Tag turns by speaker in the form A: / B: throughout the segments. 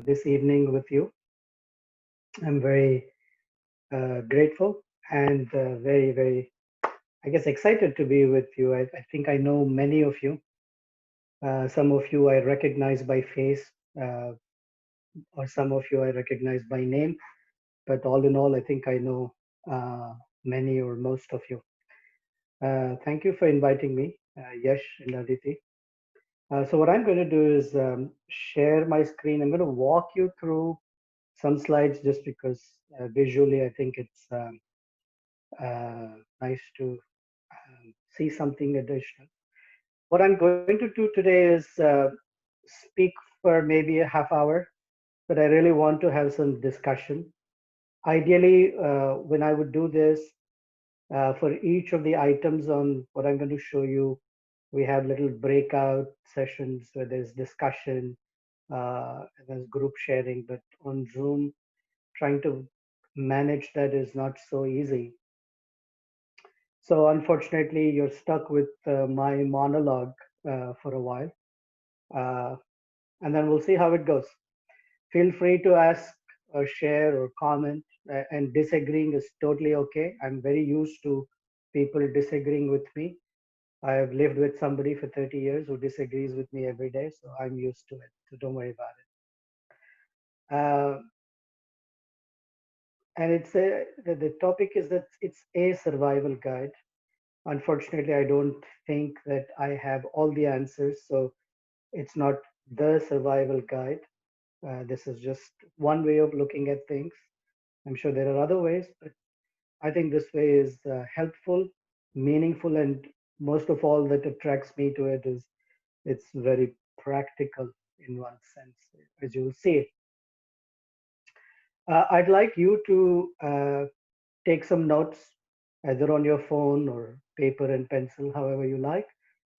A: this evening with you. I'm very grateful and I guess, excited to be with you. I think I know many of you. Some of you I recognize by face, uh, or some of you I recognize by name. But all in all, I think I know many or most of you. Thank you for inviting me, Yash and Aditi. So what I'm going to do is share my screen. I'm going to walk you through some slides just because visually I think it's nice to see something additional. What I'm going to do today is speak for maybe a half hour, but I really want to have some discussion. Ideally, when I would do this, for each of the items on what I'm going to show you, we have little breakout sessions where there's discussion, and there's group sharing, but on Zoom, trying to manage that is not so easy. So unfortunately, you're stuck with my monologue for a while, uh, and then we'll see how it goes. Feel free to ask or share or comment, and disagreeing is totally okay. I'm very used to people disagreeing with me. I have lived with somebody for 30 years who disagrees with me every day, so I'm used to it. So don't worry about it. And the topic is that it's a survival guide. Unfortunately, I don't think that I have all the answers, so it's not the survival guide. This is just one way of looking at things. I'm sure there are other ways, but I think this way is helpful, meaningful, and most of all, that attracts me to it is it's very practical in one sense, as you'll see. I'd like you to take some notes, either on your phone or paper and pencil, however you like.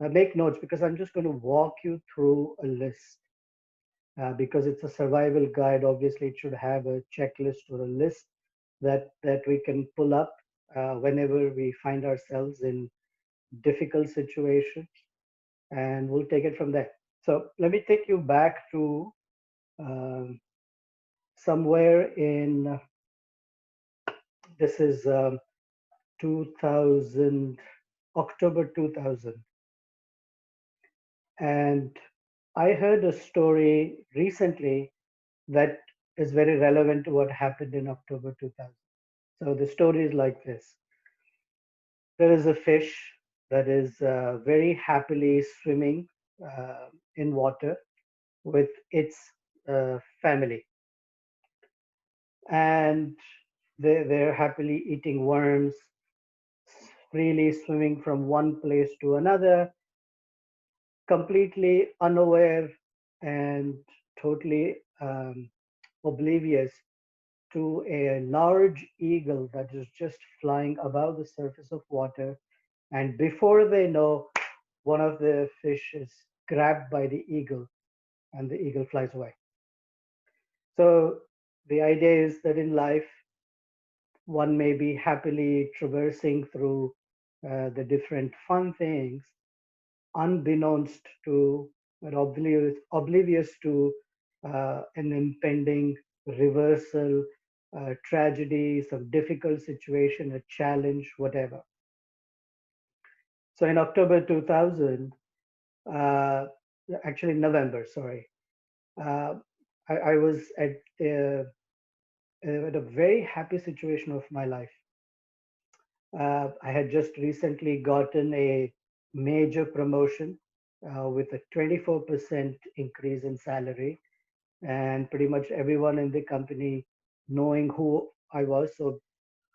A: Make notes because I'm just going to walk you through a list. Because it's a survival guide, obviously it should have a checklist or a list that we can pull up whenever we find ourselves in difficult situations, and we'll take it from there. So let me take you back to um, somewhere in this is 2000, October 2000, and I heard a story recently that is very relevant to what happened in October 2000. So the story is like this. There is a fish that is very happily swimming in water with its family. And they're happily eating worms, freely swimming from one place to another, completely unaware and totally oblivious to a large eagle that is just flying above the surface of water. And before they know, one of the fish is grabbed by the eagle and the eagle flies away. So the idea is that in life, one may be happily traversing through the different fun things, unbeknownst to, or oblivious to an impending reversal, tragedy, some difficult situation, a challenge, whatever. So in October 2000, uh, actually November, sorry, uh, I was at a very happy situation of my life. I had just recently gotten a major promotion with a 24% increase in salary, and pretty much everyone in the company knowing who I was. So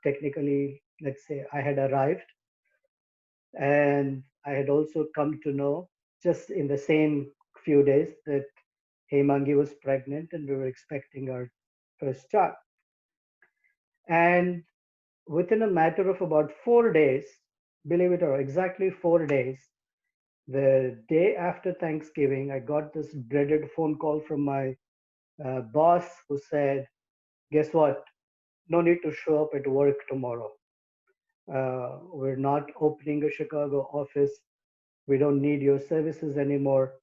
A: technically, let's say I had arrived, and I had also come to know just in the same few days that Hemangi was pregnant and we were expecting our first child. And within a matter of about 4 days, believe it or not, exactly 4 days, the day after Thanksgiving, I got this dreaded phone call from my boss who said, guess what? No need to show up at work tomorrow. We're not opening a Chicago office. We don't need your services anymore.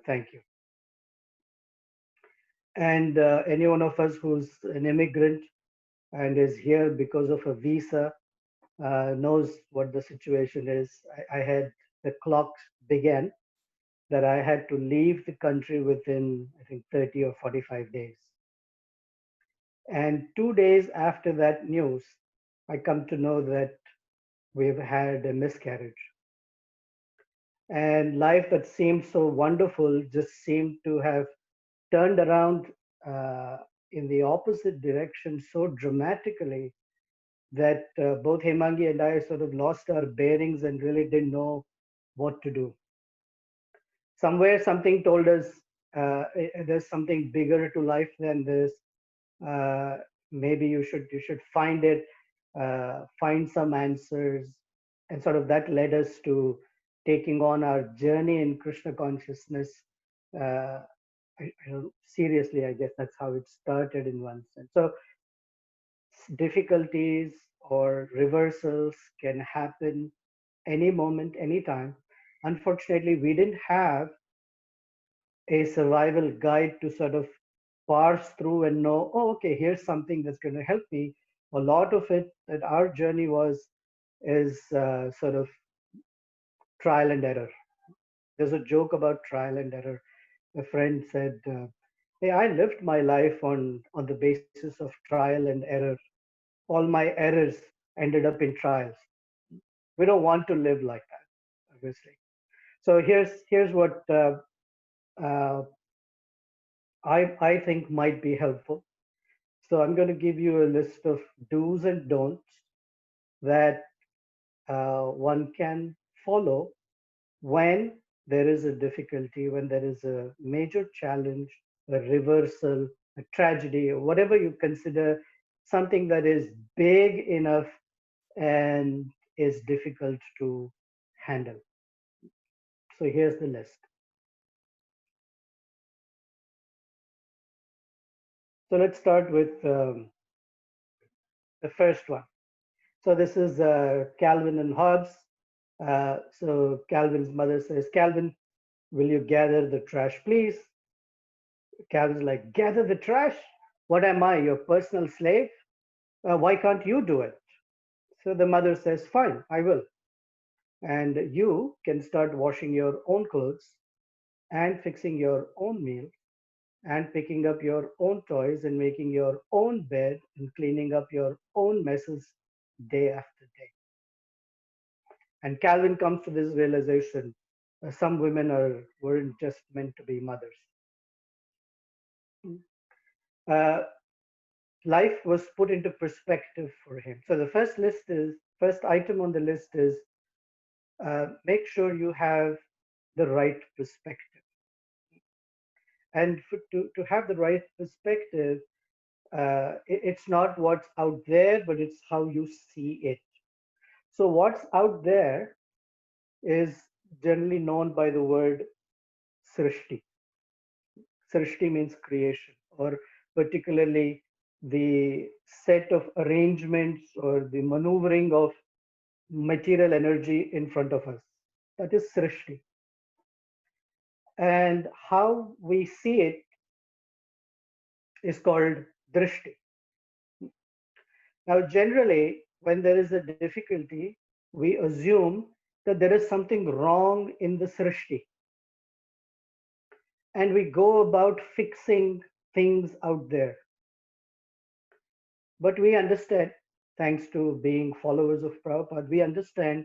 A: Thank you. And any one of us who's an immigrant and is here because of a visa knows what the situation is. I had the clock began that I had to leave the country within, I think, 30 or 45 days. And 2 days after that news, I come to know that we've had a miscarriage. And life that seemed so wonderful just seemed to have turned around uh, in the opposite direction so dramatically that both Hemangi and I sort of lost our bearings and really didn't know what to do. Somewhere something told us there's something bigger to life than this. Uh, Maybe you should find it, find some answers, and sort of that led us to taking on our journey in Krishna consciousness. Uh, Seriously, I guess that's how it started in one sense. So difficulties or reversals can happen any moment, anytime. Unfortunately, we didn't have a survival guide to sort of parse through and know, oh, okay, here's something that's going to help me. A lot of it that our journey was is sort of trial and error. There's a joke about trial and error. A friend said, "Hey, I lived my life on the basis of trial and error. All my errors ended up in trials." We don't want to live like that, obviously. So here's what uh, I think might be helpful. So I'm going to give you a list of do's and don'ts that one can follow when there is a difficulty, when there is a major challenge, a reversal, a tragedy, or whatever you consider something that is big enough and is difficult to handle. So here's the list. So let's start with the first one. So this is Calvin and Hobbes. So Calvin's mother says, Calvin, will you gather the trash, please? Calvin's like, gather the trash? What am I, your personal slave? Why can't you do it? So the mother says, fine, I will. And you can start washing your own clothes and fixing your own meal and picking up your own toys and making your own bed and cleaning up your own messes day after day. And Calvin comes to this realization: some women weren't just meant to be mothers. Uh, Life was put into perspective for him. So the first item on the list is make sure you have the right perspective. And to have the right perspective, it's not what's out there, but it's how you see it. So what's out there is generally known by the word srishti. Srishti means creation, or particularly the set of arrangements or the maneuvering of material energy in front of us. That is Srishti. And how we see it is called Drishti. Now, generally, when there is a difficulty, we assume that there is something wrong in the Srishti. And we go about fixing things out there. But we understand, thanks to being followers of Prabhupada, we understand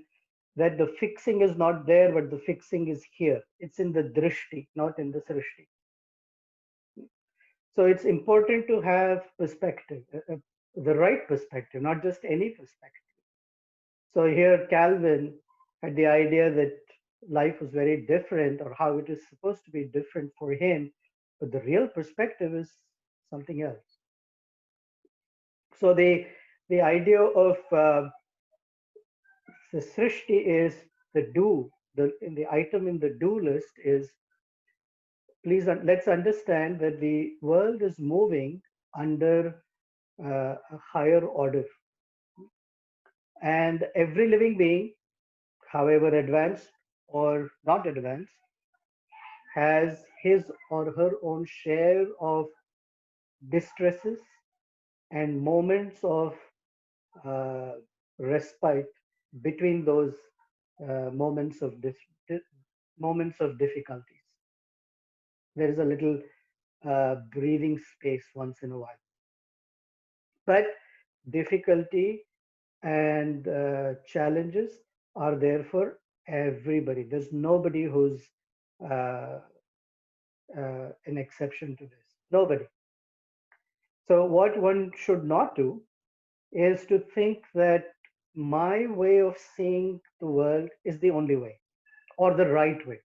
A: that the fixing is not there, but the fixing is here. It's in the drishti, not in the srishti. So it's important to have perspective, the right perspective, not just any perspective. So here Calvin had the idea that life was very different or how it is supposed to be different for him, but the real perspective is something else. So the idea of the srishti is the do. The item in the do list is let's understand that the world is moving under a higher order, and every living being, however advanced or not advanced, has his or her own share of distresses, and moments of uh, respite between those moments of moments of difficulties. There is a little breathing space once in a while. But difficulty and challenges are there for everybody. There's nobody who's uh, an exception to this. Nobody. So, what one should not do is to think that my way of seeing the world is the only way or the right way.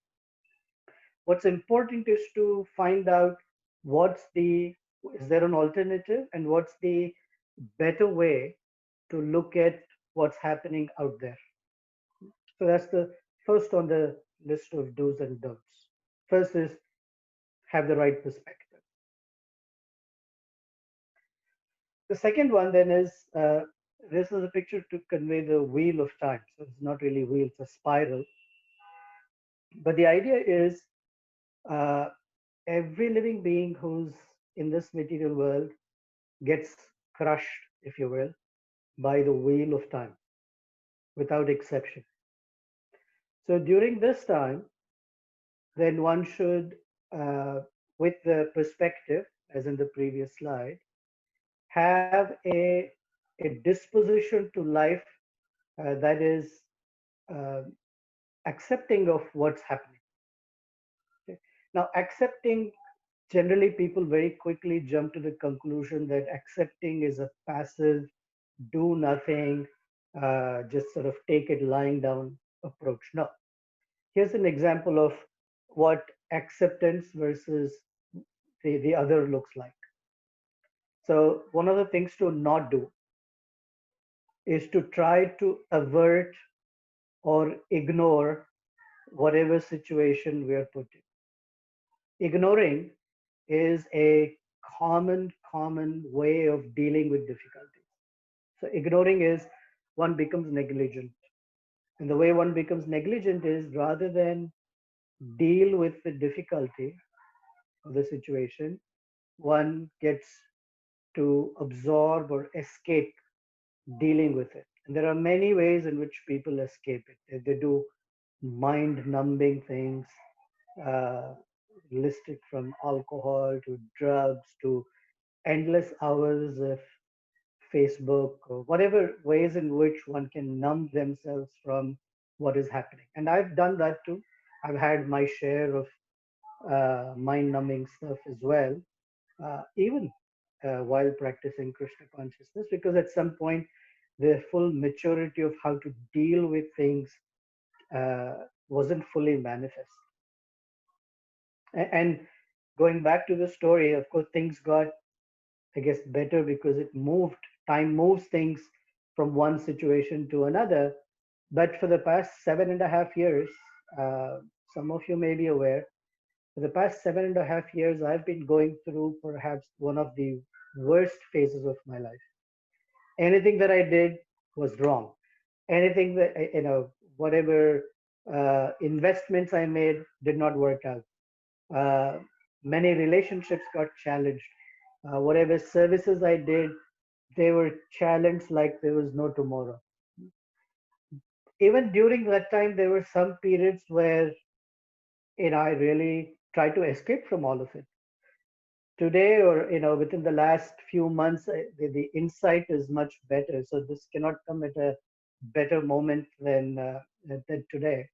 A: What's important is to find out what's the is there an alternative and what's the better way to look at what's happening out there. So that's the first on the list of do's and don'ts. First is have the right perspective. The second one then is this is a picture to convey the wheel of time. So it's not really a wheel, it's a spiral. But the idea is uh, every living being who's in this material world gets crushed, if you will, by the wheel of time without exception. So during this time, then one should, with the perspective, as in the previous slide, have a disposition to life that is uh, accepting of what's happening. Okay? Now, accepting, generally people very quickly jump to the conclusion that accepting is a passive, do nothing, just sort of take it lying down approach. No. Here's an example of what acceptance versus the other looks like. So, one of the things to not do is to try to avert or ignore whatever situation we are put in. Ignoring is a common way of dealing with difficulties. So, ignoring is one becomes negligent. And the way one becomes negligent is rather than deal with the difficulty of the situation, one gets to absorb or escape dealing with it. And there are many ways in which people escape it. They do mind numbing things, uh, listed from alcohol to drugs to endless hours of Facebook or whatever ways in which one can numb themselves from what is happening. And I've done that too. I've had my share of mind numbing stuff as well, even while practicing Krishna consciousness, because at some point the full maturity of how to deal with things wasn't fully manifest. And going back to the story, of course, things got, I guess, better because it moved, time moves things from one situation to another. But for the past 7.5 years, uh, some of you may be aware, for the past 7.5 years, I've been going through perhaps one of the worst phases of my life. Anything that I did was wrong. Anything that, whatever investments I made did not work out. Uh, Many relationships got challenged. Whatever services I did, they were challenged like there was no tomorrow. Even during that time, there were some periods where I really tried to escape from all of it. Today, or within the last few months, the insight is much better. So this cannot come at a better moment than today.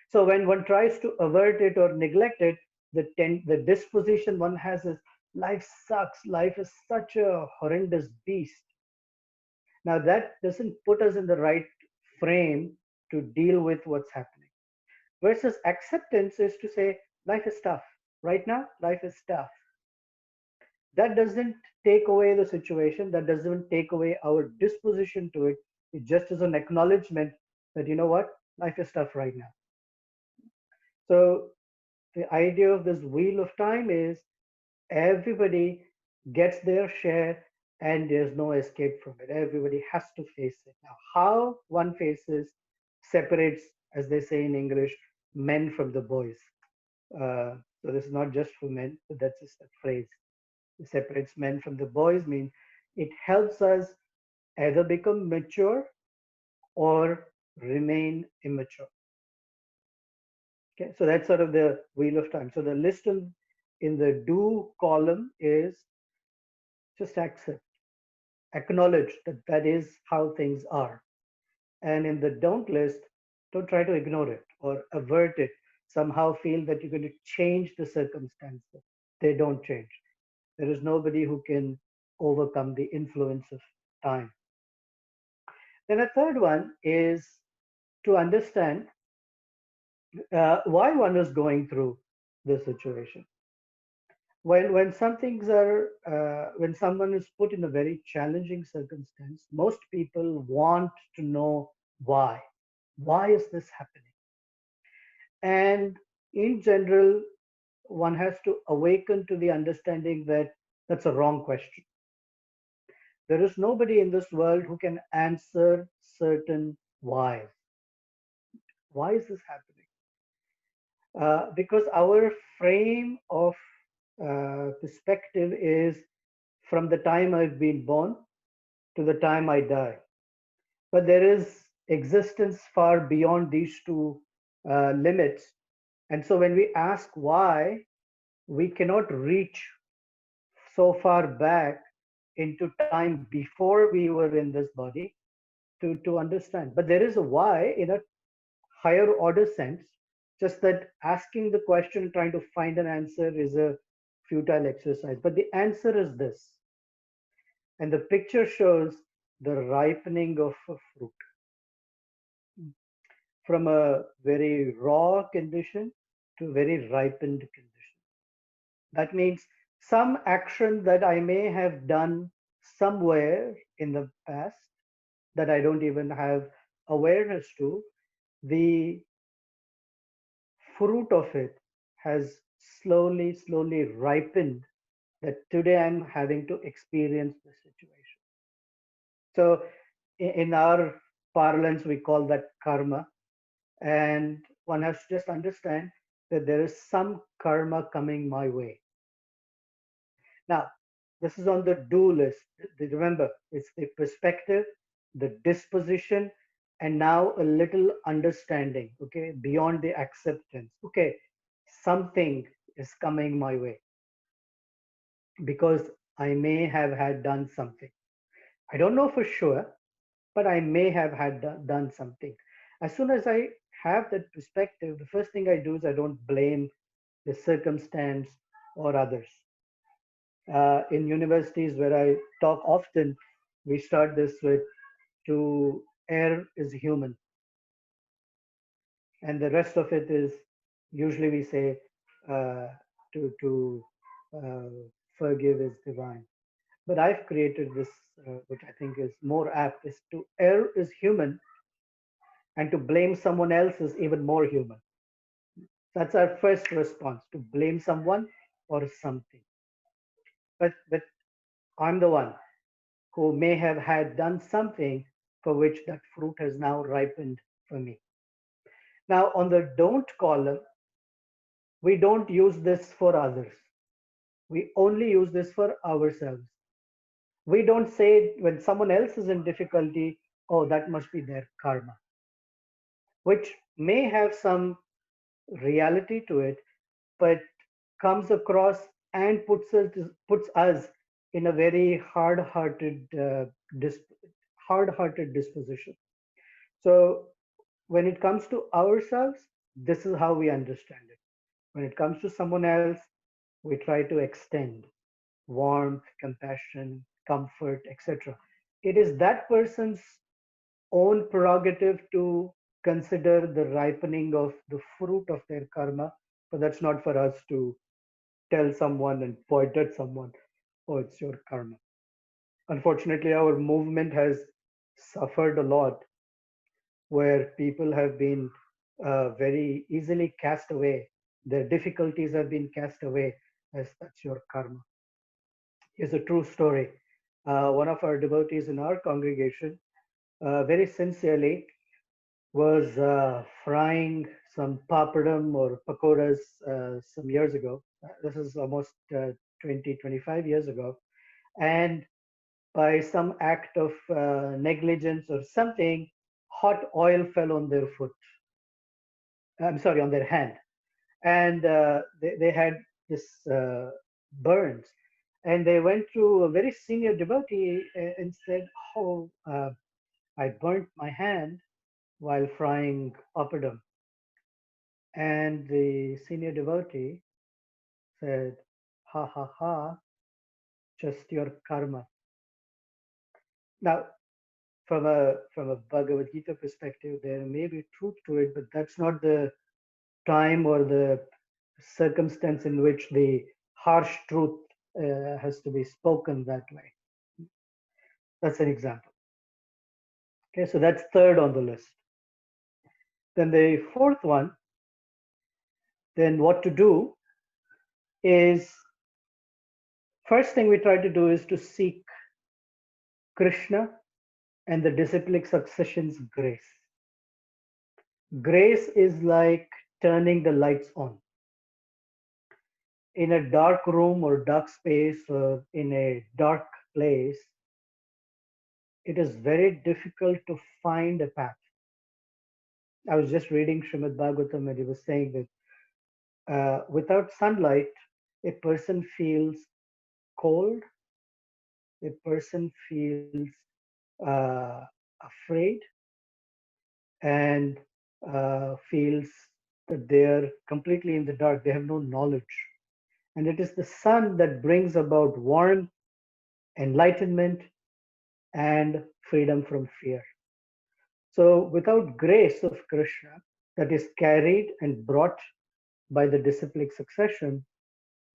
A: So when one tries to avert it or neglect it, the disposition one has is life sucks. Life is such a horrendous beast. Now that doesn't put us in the right frame to deal with what's happening. Versus acceptance is to say life is tough. Right now, life is tough. That doesn't take away the situation. That doesn't take away our disposition to it. It just is an acknowledgement that what, life is tough right now. So the idea of this wheel of time is everybody gets their share and there's no escape from it. Everybody has to face it. Now, how one faces separates, as they say in English, men from the boys. So this is not just for men, but that's just a phrase. It separates men from the boys, mean it helps us either become mature or remain immature. Okay, so that's sort of the wheel of time. So the list in the do column is just accept, acknowledge that that is how things are. And in the don't list, don't try to ignore it or avert it, somehow feel that you're going to change the circumstances. They don't change. There is nobody who can overcome the influence of time. Then a third one is to understand why one is going through the situation. When some things are when someone is put in a very challenging circumstance, most people want to know why. Why is this happening? And in general, one has to awaken to the understanding that that's a wrong question. There is nobody in this world who can answer certain why. Why is this happening? Because our frame of perspective is from the time I've been born to the time I die. But there is existence far beyond these two limits. And so when we ask why, we cannot reach so far back into time before we were in this body to understand. But there is a why in a higher order sense, just that asking the question, trying to find an answer is a futile exercise. But the answer is this. And the picture shows the ripening of a fruit from a very raw condition to a very ripened condition. That means some action that I may have done somewhere in the past that I don't even have awareness to, the fruit of it has slowly ripened that today I'm having to experience the situation. So in our parlance, we call that karma. And one has to just understand that there is some karma coming my way. Now, this is on the do list. Remember, it's the perspective, the disposition, and now a little understanding, okay, beyond the acceptance. Okay, something is coming my way because I may have had done something. I don't know for sure, but I may have had done something. As soon as I have that perspective, the first thing I do is I don't blame the circumstance or others. In universities where I talk often, we start this with to err is human, and the rest of it is usually we say uh, to uh, forgive is divine. But I've created this, which I think is more apt, is to err is human, and to blame someone else is even more human. That's our first response, to blame someone or something. But I'm the one who may have had done something for which that fruit has now ripened for me. Now, on the don't column, we don't use this for others. We only use this for ourselves. We don't say when someone else is in difficulty, oh, that must be their karma, which may have some reality to it, but comes across and puts us in a very dis, hard-hearted disposition. So when it comes to ourselves, this is how we understand it. When it comes to someone else, we try to extend warmth, compassion, comfort, etc. It is that person's own prerogative to consider the ripening of the fruit of their karma, but that's not for us to tell someone and point at someone, oh, it's your karma. Unfortunately, our movement has suffered a lot where people have been very easily cast away. Their difficulties have been cast away as that's your karma. Here's a true story. One of our devotees in our congregation very sincerely was frying some papadam or pakoras some years ago. This is almost 20, 25 years ago, and by some act of negligence or something, hot oil fell on their foot. I'm sorry, on their hand, and they had this burns, and they went to a very senior devotee and said, "Oh, I burnt my hand while frying papadam." And the senior devotee said, "Ha ha ha, just your karma." Now, from a Bhagavad Gita perspective, there may be truth to it, but that's not the time or the circumstance in which the harsh truth has to be spoken that way. That's an example. Okay, so that's third on the list. Then the fourth one, then what to do is, first thing we try to do is to seek Krishna and the disciplic succession's grace. Grace is like turning the lights on. In a dark room or dark space or in a dark place, it is very difficult to find a path. I was just reading Srimad Bhagavatam and he was saying that without sunlight, a person feels cold, a person feels afraid, and feels that they are completely in the dark. They have no knowledge. And it is the sun that brings about warmth, enlightenment, and freedom from fear. So, without grace of Krishna that is carried and brought by the disciplic succession,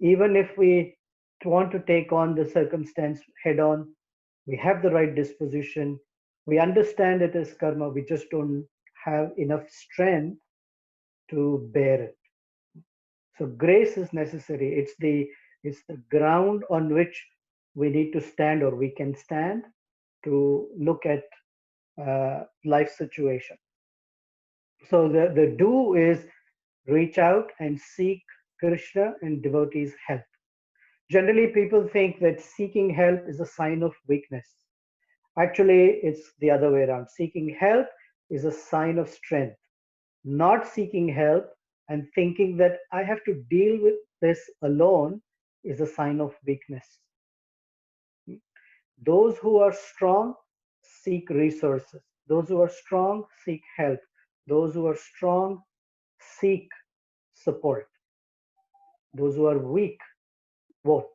A: even if we want to take on the circumstance head on, we have the right disposition, we understand it is karma, we just don't have enough strength to bear it. So grace is necessary. It's the ground on which we need to stand or we can stand to look at life situation. So the do is reach out and seek Krishna and devotees' help. Generally, people think that seeking help is a sign of weakness. Actually, it's the other way around. Seeking help is a sign of strength. Not seeking help and thinking that I have to deal with this alone is a sign of weakness. Those who are strong seek resources. Those who are strong seek help. Those who are strong seek support. Those who are weak won't.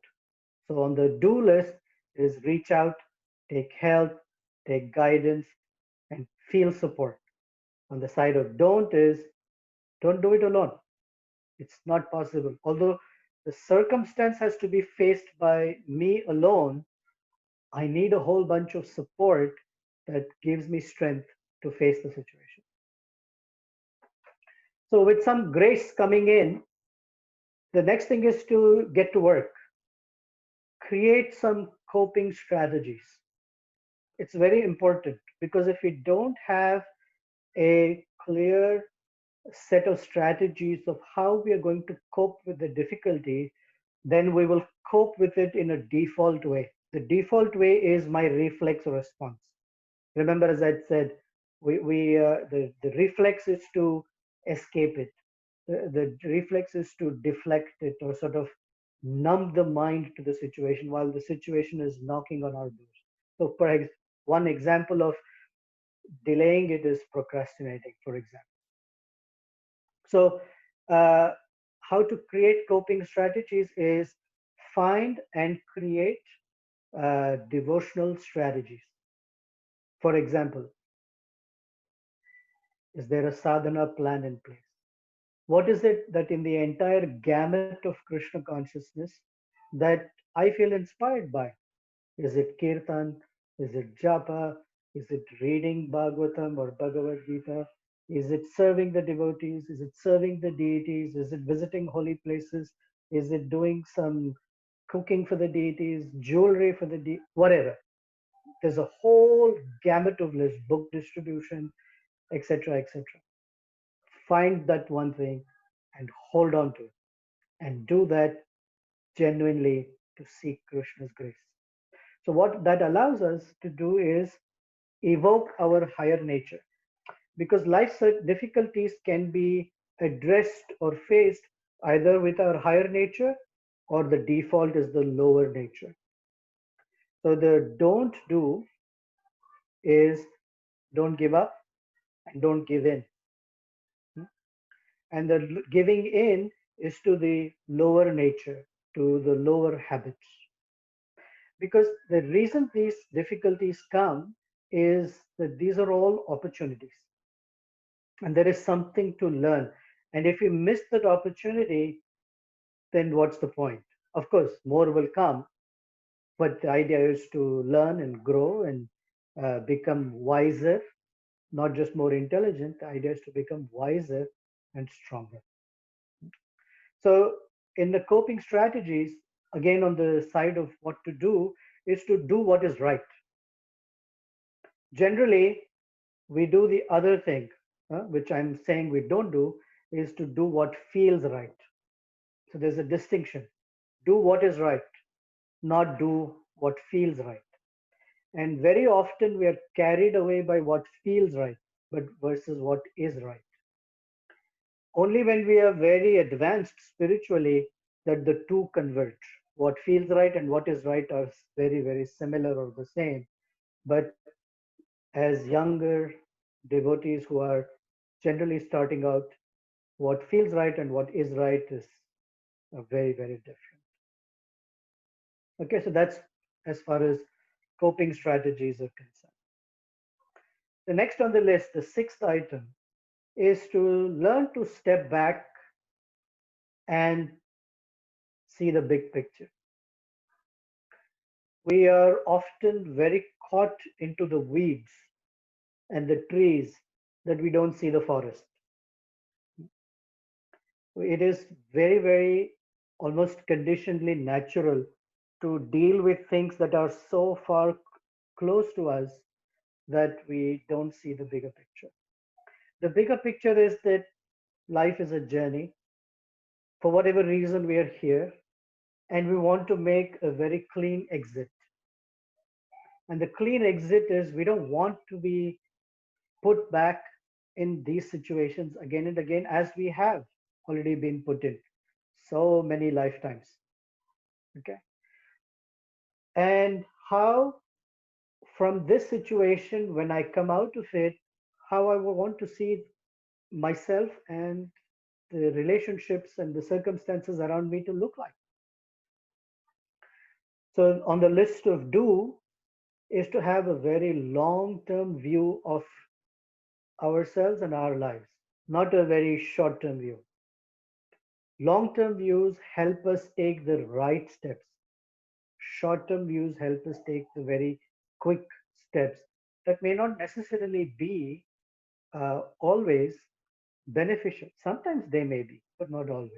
A: So on the do list is reach out, take help, take guidance, and feel support. On the side of don't is don't do it alone. It's not possible. Although the circumstance has to be faced by me alone, I need a whole bunch of support that gives me strength to face the situation. So, with some grace coming in, the next thing is to get to work, create some coping strategies. It's very important because if we don't have a clear set of strategies of how we are going to cope with the difficulty, then we will cope with it in a default way. The default way is my reflex response. Remember, as I said, the reflex is to escape it. The reflex is to deflect it or sort of numb the mind to the situation while the situation is knocking on our doors. So, perhaps one example of delaying it is procrastinating, for example. So, uh, how to create coping strategies is find and create devotional strategies. For example, is there a sadhana plan in place? What is it that in the entire gamut of Krishna consciousness that I feel inspired by? Is it kirtan? Is it japa? Is it reading Bhagavatam or Bhagavad Gita? Is it serving the devotees? Is it serving the deities? Is it visiting holy places? Is it doing some cooking for the deities, jewelry for the whatever? There's a whole gamut of list, book distribution, etc., etc. Find that one thing and hold on to it and do that genuinely to seek Krishna's grace. So, what that allows us to do is evoke our higher nature, because life's difficulties can be addressed or faced either with our higher nature, or the default is the lower nature. So, the don't do is don't give up and don't give in. And the giving in is to the lower nature, to the lower habits. Because the reason these difficulties come is that these are all opportunities and there is something to learn. And if we miss that opportunity, then what's the point? Of course, more will come, but the idea is to learn and grow and become wiser, not just more intelligent. The idea is to become wiser and stronger. So, in the coping strategies, again, on the side of what to do, is to do what is right. Generally, we do the other thing, which I'm saying we don't do, is to do what feels right. So, there's a distinction. Do what is right, not do what feels right. And very often we are carried away by what feels right, but versus what is right. Only when we are very advanced spiritually that the two converge. What feels right and what is right are very, very similar or the same. But as younger devotees who are generally starting out, what feels right and what is right is very, very different. Okay, so that's as far as coping strategies are concerned. The next on the list, the sixth item, is to learn to step back and see the big picture. We are often very caught into the weeds and the trees that we don't see the forest. It is very, very almost conditionally natural to deal with things that are so far close to us that we don't see the bigger picture. The bigger picture is that life is a journey. For whatever reason, we are here and we want to make a very clean exit. And the clean exit is we don't want to be put back in these situations again and again as we have already been put in so many lifetimes. Okay. And how from this situation, when I come out of it, how I will want to see myself and the relationships and the circumstances around me to look like. So on the list of do is to have a very long term view of ourselves and our lives, not a very short term view. Long term views help us take the right steps. Short term views help us take the very quick steps that may not necessarily be always beneficial. Sometimes they may be, but not always.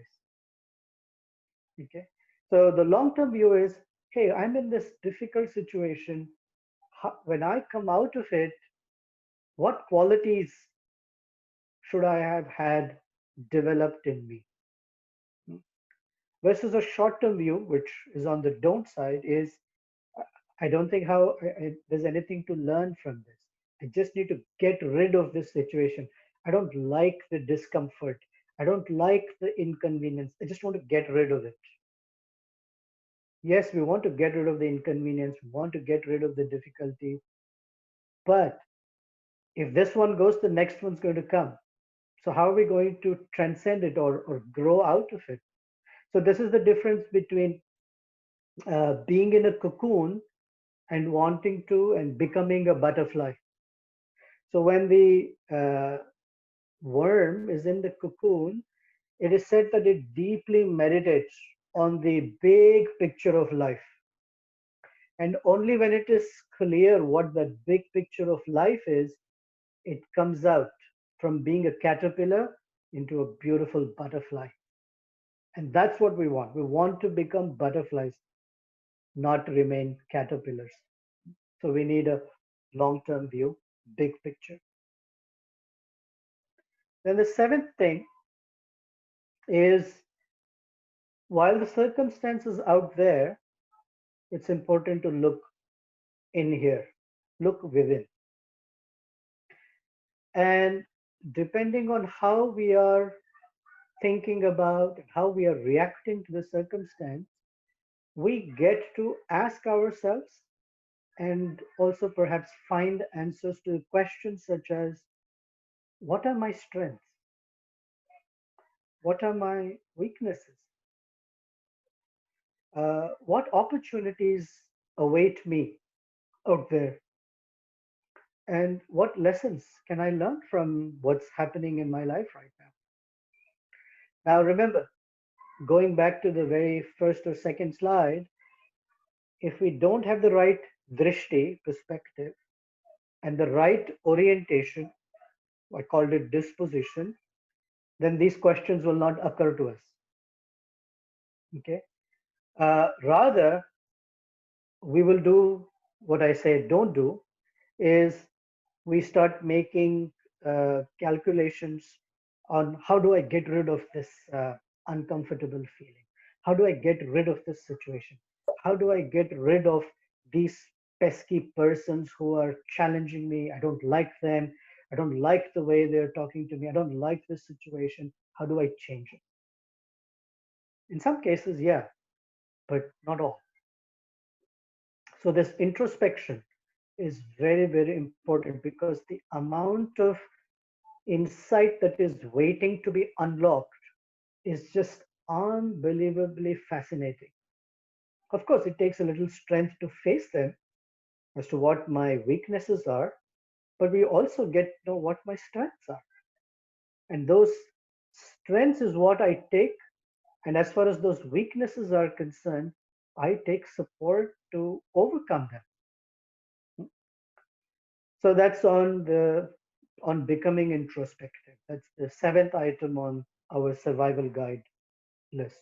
A: Okay. So the long term view is, hey, I'm in this difficult situation. When I come out of it, what qualities should I have had developed in me? Versus a short term view, which is on the don't side, is I don't think how there's anything to learn from this. I just need to get rid of this situation. I don't like the discomfort. I don't like the inconvenience. I just want to get rid of it. Yes, we want to get rid of the inconvenience. We want to get rid of the difficulty. But if this one goes, the next one's going to come. So how are we going to transcend it or grow out of it? So this is the difference between being in a cocoon and wanting to and becoming a butterfly. So when the worm is in the cocoon, it is said that it deeply meditates on the big picture of life. And only when it is clear what that big picture of life is, it comes out from being a caterpillar into a beautiful butterfly. And that's what we want. We want to become butterflies, not remain caterpillars. So we need a long term view, big picture. Then the seventh thing is while the circumstances out there it's important to look in here, look within. And depending on how we are thinking about, how we are reacting to the circumstance, we get to ask ourselves and also perhaps find answers to questions such as, what are my strengths? What are my weaknesses? What opportunities await me out there? And what lessons can I learn from what's happening in my life right now? Now, remember, going back to the very first or second slide, if we don't have the right drishti, perspective, and the right orientation, I called it disposition, then these questions will not occur to us. Okay. Rather, we will do what I say don't do is we start making calculations on how do I get rid of this uncomfortable feeling? How do I get rid of this situation? How do I get rid of these pesky persons who are challenging me? I don't like them. I don't like the way they're talking to me. I don't like this situation. How do I change it? In some cases, yeah, but not all. So, this introspection is very, very important because the amount of insight that is waiting to be unlocked is just unbelievably fascinating. Of course, it takes a little strength to face them as to what my weaknesses are, but we also get to know what my strengths are. And those strengths is what I take. And as far as those weaknesses are concerned, I take support to overcome them. So that's on becoming introspective. That's the seventh item on our survival guide list.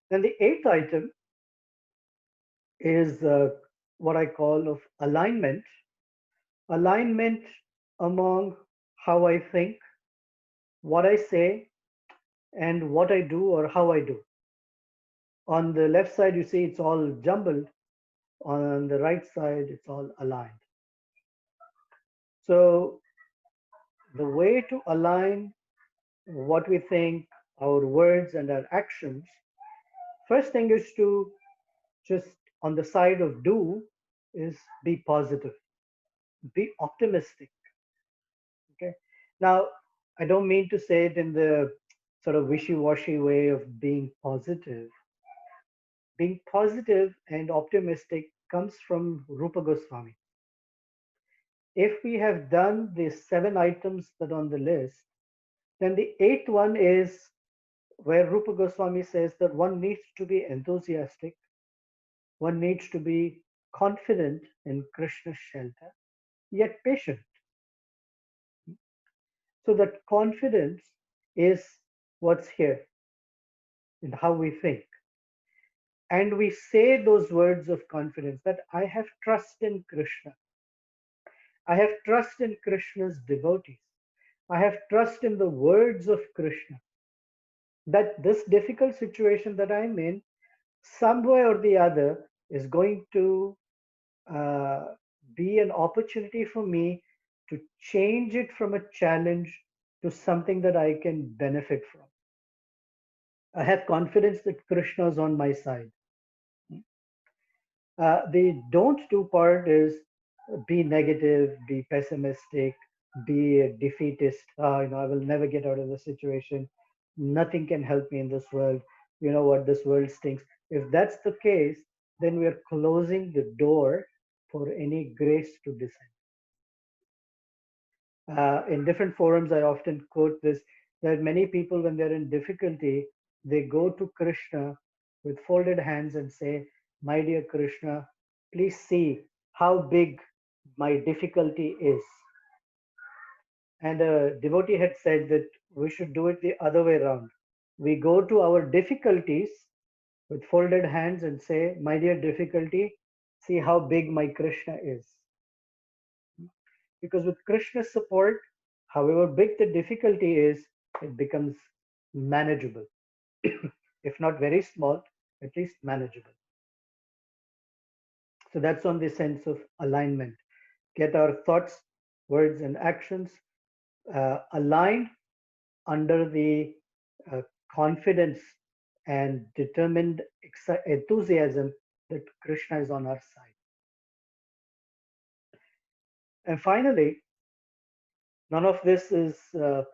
A: Then the eighth item is what I call of alignment. Alignment among how I think, what I say, and what I do or how I do. On the left side, you see it's all jumbled. On the right side, it's all aligned. So the way to align what we think, our words, and our actions, first thing is to just on the side of do is be positive, be optimistic. Okay. Now, I don't mean to say it in the sort of wishy-washy way of being positive. Being positive and optimistic comes from Rupa Goswami. If we have done the seven items that are on the list, then the eighth one is where Rupa Goswami says that one needs to be enthusiastic, one needs to be confident in Krishna's shelter, yet patient. So that confidence is what's here in how we think. And we say those words of confidence that I have trust in Krishna. I have trust in Krishna's devotees. I have trust in the words of Krishna. That this difficult situation that I'm in, some way or the other, is going to uh, be an opportunity for me to change it from a challenge to something that I can benefit from. I have confidence that Krishna is on my side. The don't do part is be negative, be pessimistic, be a defeatist. I will never get out of the situation. Nothing can help me in this world. You know what? This world stinks. If that's the case, then we are closing the door for any grace to descend. In different forums, I often quote this that many people, when they're in difficulty, they go to Krishna with folded hands and say, my dear Krishna, please see how big my difficulty is. And a devotee had said that we should do it the other way around. We go to our difficulties with folded hands and say, my dear difficulty, see how big my Krishna is. Because with Krishna's support, however big the difficulty is, it becomes manageable. If not very small, at least manageable. So that's on the sense of alignment. Get our thoughts, words, and actions aligned under the uh, confidence and determined enthusiasm that Krishna is on our side. And finally, none of this is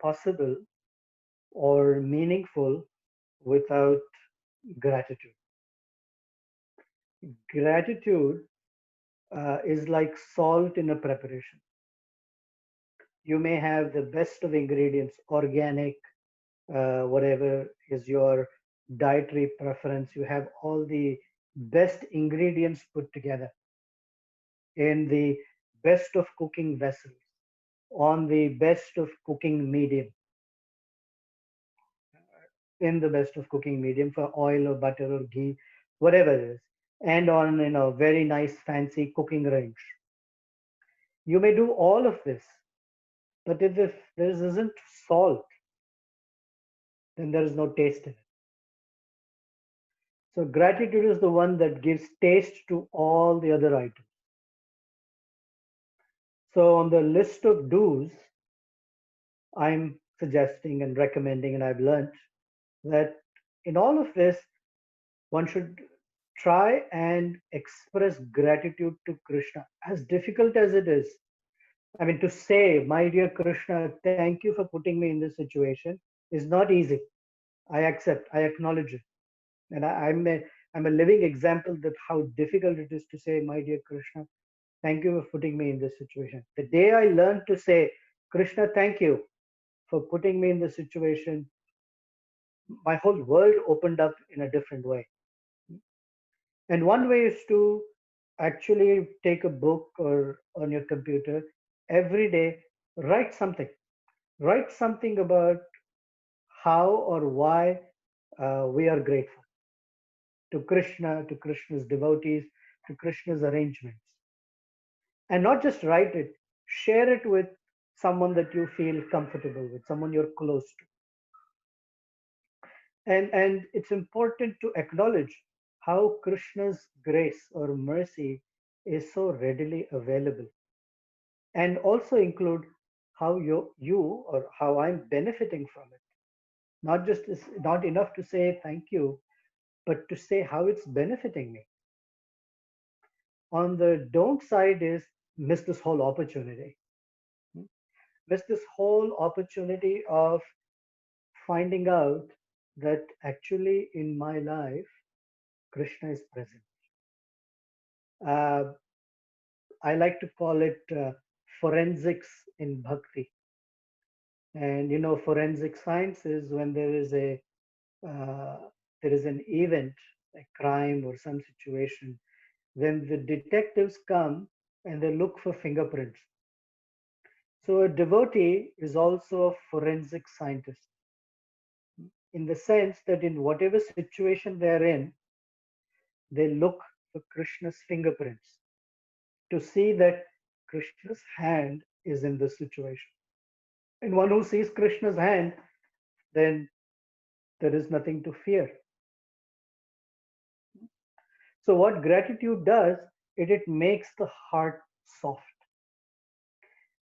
A: possible or meaningful without gratitude. Gratitude is like salt in a preparation. You may have the best of ingredients, organic, whatever is your dietary preference. You have all the best ingredients put together in the best of cooking vessels, on the best of cooking medium, in the best of cooking medium for oil or butter or ghee, whatever it is, and on very nice fancy cooking range. You may do all of this, but if there isn't salt, then there is no taste in it. So gratitude is the one that gives taste to all the other items. So on the list of do's, I'm suggesting and recommending, and I've learned that in all of this, one should try and express gratitude to Krishna, as difficult as it is. I mean, to say, my dear Krishna, thank you for putting me in this situation is not easy. I accept, I acknowledge it. And I'm a living example that how difficult it is to say, my dear Krishna, thank you for putting me in this situation. The day I learned to say, Krishna, thank you for putting me in this situation, my whole world opened up in a different way. And one way is to actually take a book or on your computer every day, write something. Write something about how or why we are grateful to Krishna, to Krishna's devotees, to Krishna's arrangements. And not just write it, share it with someone that you feel comfortable with, someone you're close to. And it's important to acknowledge how Krishna's grace or mercy is so readily available, and also include how you or how I'm benefiting from it. Not just it's not enough to say thank you, but to say how it's benefiting me. On the don't side is miss this whole opportunity. Miss this whole opportunity of finding out that actually in my life Krishna is present. Uh, I like to call it forensics in bhakti. And forensic science is when uh, there is an event, a crime or some situation, then the detectives come and they look for fingerprints. So a devotee is also a forensic scientist in the sense that in whatever situation they're in, they look for Krishna's fingerprints to see that Krishna's hand is in this situation. And one who sees Krishna's hand, then there is nothing to fear. So what gratitude does, it makes the heart soft.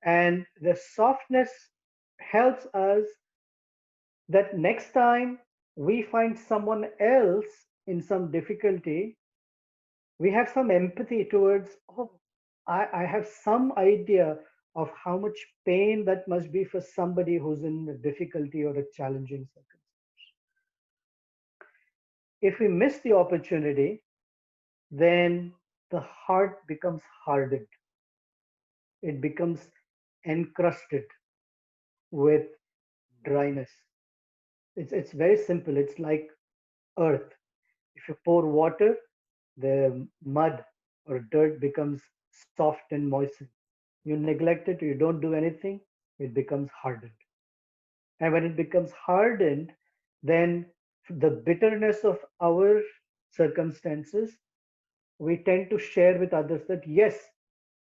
A: And the softness helps us that next time we find someone else in some difficulty, we have some empathy towards, oh, I have some idea of how much pain that must be for somebody who's in a difficulty or a challenging circumstance. If we miss the opportunity, then the heart becomes hardened. It becomes encrusted with dryness. It's very simple. It's like earth. If you pour water, the mud or dirt becomes soft and moistened. You neglect it, you don't do anything, it becomes hardened. And when it becomes hardened, then the bitterness of our circumstances, we tend to share with others that yes,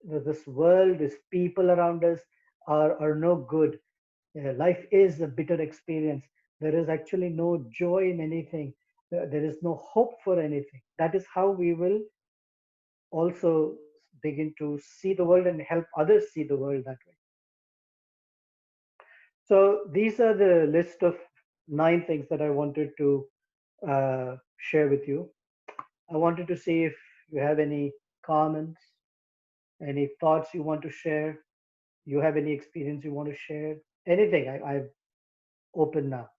A: this world, these people around us are no good. Life is a bitter experience. There is actually no joy in anything. There is no hope for anything. That is how we will also begin to see the world and help others see the world that way. So these are the list of 9 things that I wanted to share with you. I wanted to see if you have any comments, any thoughts you want to share, you have any experience you want to share, anything. I'm open now.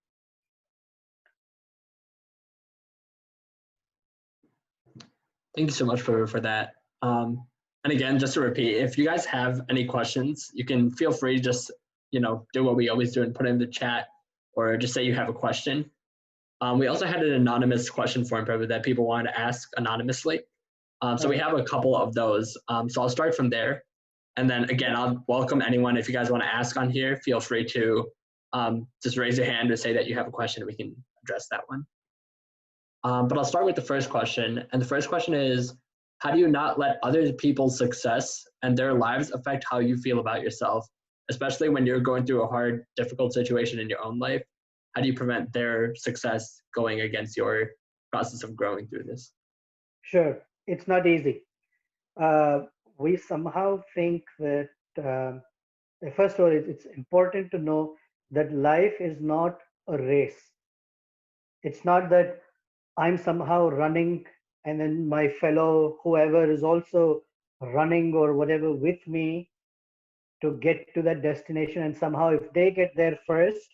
B: Thank you so much for that. And again, just to repeat, if you guys have any questions, you can feel free to just, do what we always do and put it in the chat, or just say you have a question. We also had an anonymous question form, Prabhu, that people wanted to ask anonymously. So we have a couple of those. So I'll start from there. And then again, I'll welcome anyone. If you guys want to ask on here, feel free to just raise your hand and say that you have a question and we can address that one. But I'll start with the first question. And the first question is, how do you not let other people's success and their lives affect how you feel about yourself, especially when you're going through a hard, difficult situation in your own life? How do you prevent their success going against your process of growing through this?
A: Sure, it's not easy. We somehow think that, first of all, it's important to know that life is not a race. It's not that I'm somehow running and then my fellow whoever is also running or whatever with me to get to that destination, and somehow if they get there first,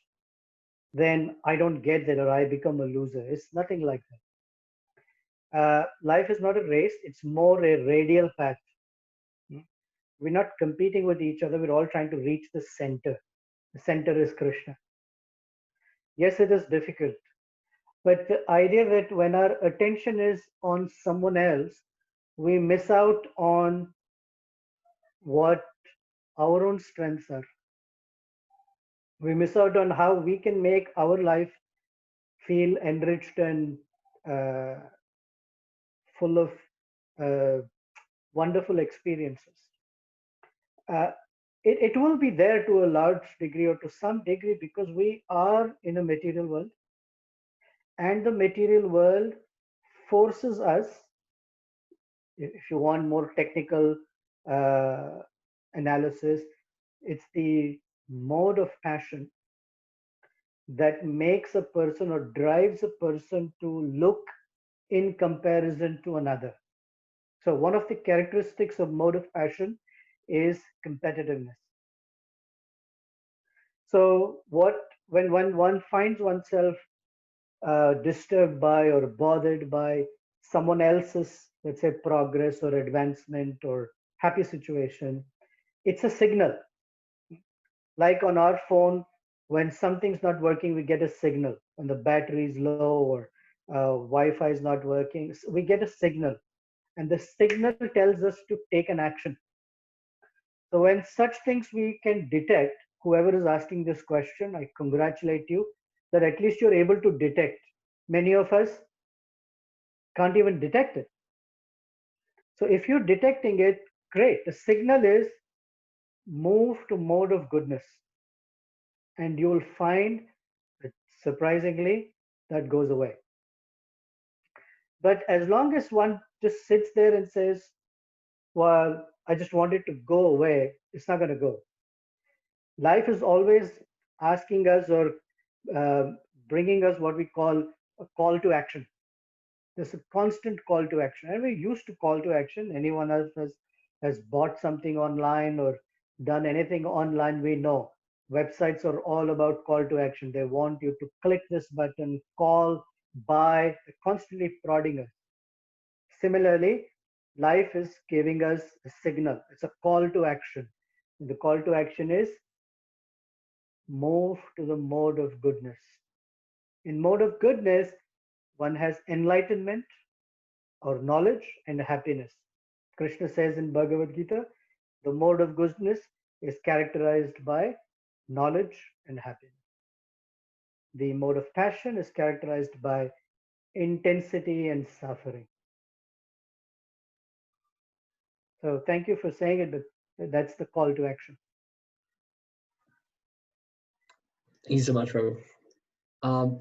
A: then I don't get there or I become a loser. It's nothing like that. Life is not a race, it's more a radial path. We're not competing with each other, we're all trying to reach the center. The center is Krishna. Yes, it is difficult, but the idea that when our attention is on someone else, we miss out on what our own strengths are. We miss out on how we can make our life feel enriched and uh, full of uh, wonderful experiences. Uh, it will be there to a large degree or to some degree because we are in a material world, and the material world forces us, if you want more technical uh, analysis, it's the mode of passion that makes a person or drives a person to look in comparison to another. So one of the characteristics of mode of passion is competitiveness. So when one finds oneself disturbed by or bothered by someone else's, let's say, progress or advancement or happy situation, it's a signal. Like on our phone, when something's not working, we get a signal. When the battery is low or Wi-Fi is not working, we get a signal, and the signal tells us to take an action. So when such things we can detect, whoever is asking this question, I congratulate you that at least you're able to detect. Many of us can't even detect it. So if you're detecting it, great. The signal is move to mode of goodness. And you'll find that surprisingly, that goes away. But as long as one just sits there and says, well, I just want it to go away, it's not going to go. Life is always asking us or uh, bringing us what we call a call to action. There's a constant call to action, and we're used to call to action. Anyone else has bought something online or done anything online, we know websites are all about call to action. They want you to click this button, call, buy. They're constantly prodding us. Similarly, life is giving us a signal. It's a call to action. And the call to action is move to the mode of goodness. In mode of goodness, one has enlightenment or knowledge and happiness. Krishna says in Bhagavad Gita, the mode of goodness is characterized by knowledge and happiness. The mode of passion is characterized by intensity and suffering. So thank you for saying it, but that's the call to action.
B: Thank you so much, Prabhu.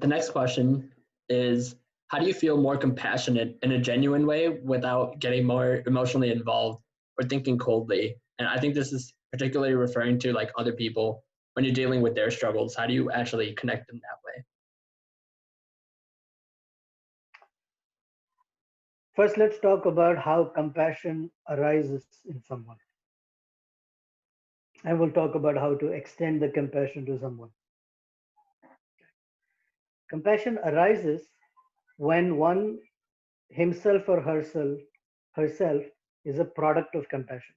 B: The next question is, how do you feel more compassionate in a genuine way without getting more emotionally involved or thinking coldly? And I think this is particularly referring to like other people when you're dealing with their struggles. How do you actually connect in that way?
A: First, let's talk about how compassion arises in someone. And we'll talk about how to extend the compassion to someone. Compassion arises when one himself or herself is a product of compassion.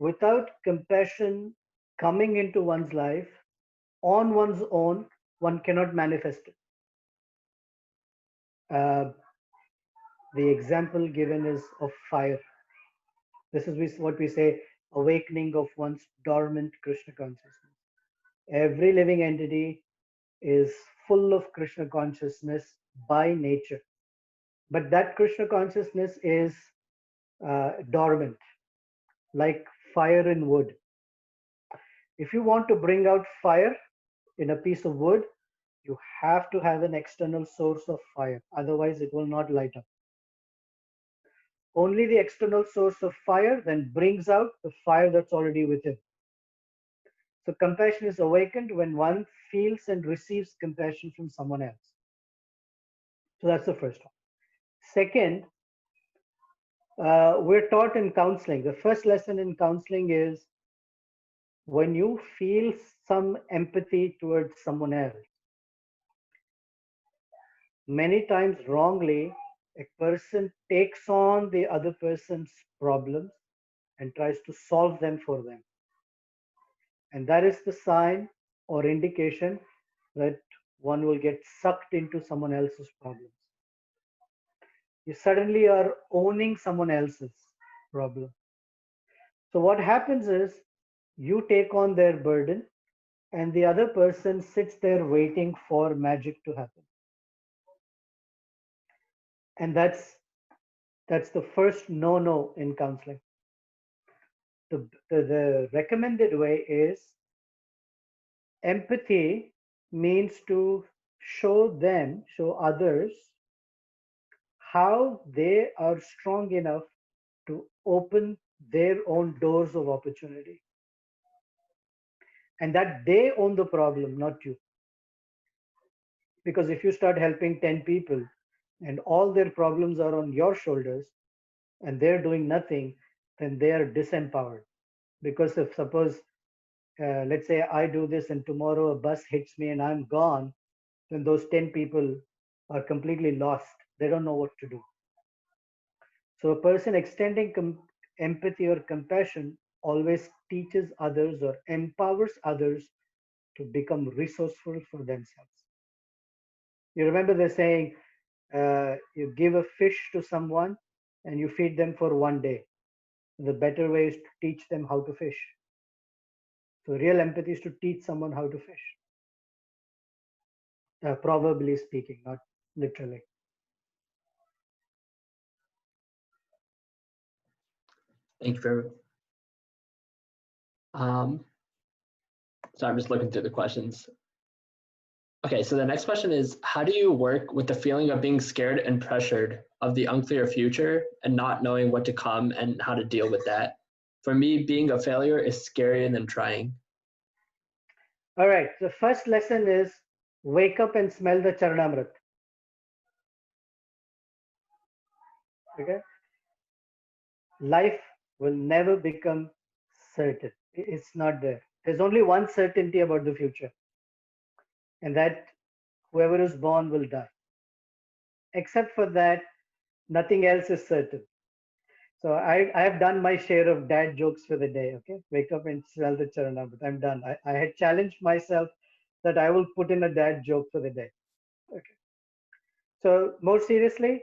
A: Without compassion coming into one's life on one's own, one cannot manifest it. Uh, the example given is of fire. This is what we say awakening of one's dormant Krishna consciousness. Every living entity is full of Krishna consciousness by nature. But that Krishna consciousness is dormant, like fire in wood. If you want to bring out fire in a piece of wood, you have to have an external source of fire. Otherwise, it will not light up. Only the external source of fire then brings out the fire that's already within. So compassion is awakened when one feels and receives compassion from someone else. So that's the first one. Second, we're taught in counseling. The first lesson in counseling is when you feel some empathy towards someone else, many times wrongly, a person takes on the other person's problems and tries to solve them for them. And that is the sign or indication that one will get sucked into someone else's problems. You suddenly are owning someone else's problem. So what happens is you take on their burden and the other person sits there waiting for magic to happen. And that's the first no in counseling. The recommended way is empathy means to show others how they are strong enough to open their own doors of opportunity and that they own the problem, not you. Because if you start helping 10 people and all their problems are on your shoulders and they're doing nothing, then they are disempowered. Because if suppose, let's say I do this and tomorrow a bus hits me and I'm gone, then those 10 people are completely lost. They don't know what to do. So a person extending empathy or compassion always teaches others or empowers others to become resourceful for themselves. You remember the saying, you give a fish to someone and you feed them for one day. The better way is to teach them how to fish. So real empathy is to teach someone how to fish. Proverbially speaking, not literally.
B: Thank you for. So I'm just looking through the questions. Okay, so the next question is, how do you work with the feeling of being scared and pressured of the unclear future and not knowing what to come and how to deal with that? For me, being a failure is scarier than trying.
A: All right. The first lesson is wake up and smell the Charanamrit. Okay. Life will never become certain. It's not there. There's only one certainty about the future, and that whoever is born will die. Except for that, nothing else is certain. So I have done my share of dad jokes for the day. Okay. Wake up and smell the Charanamrit. I'm done. I had challenged myself that I will put in a dad joke for the day. Okay. So more seriously,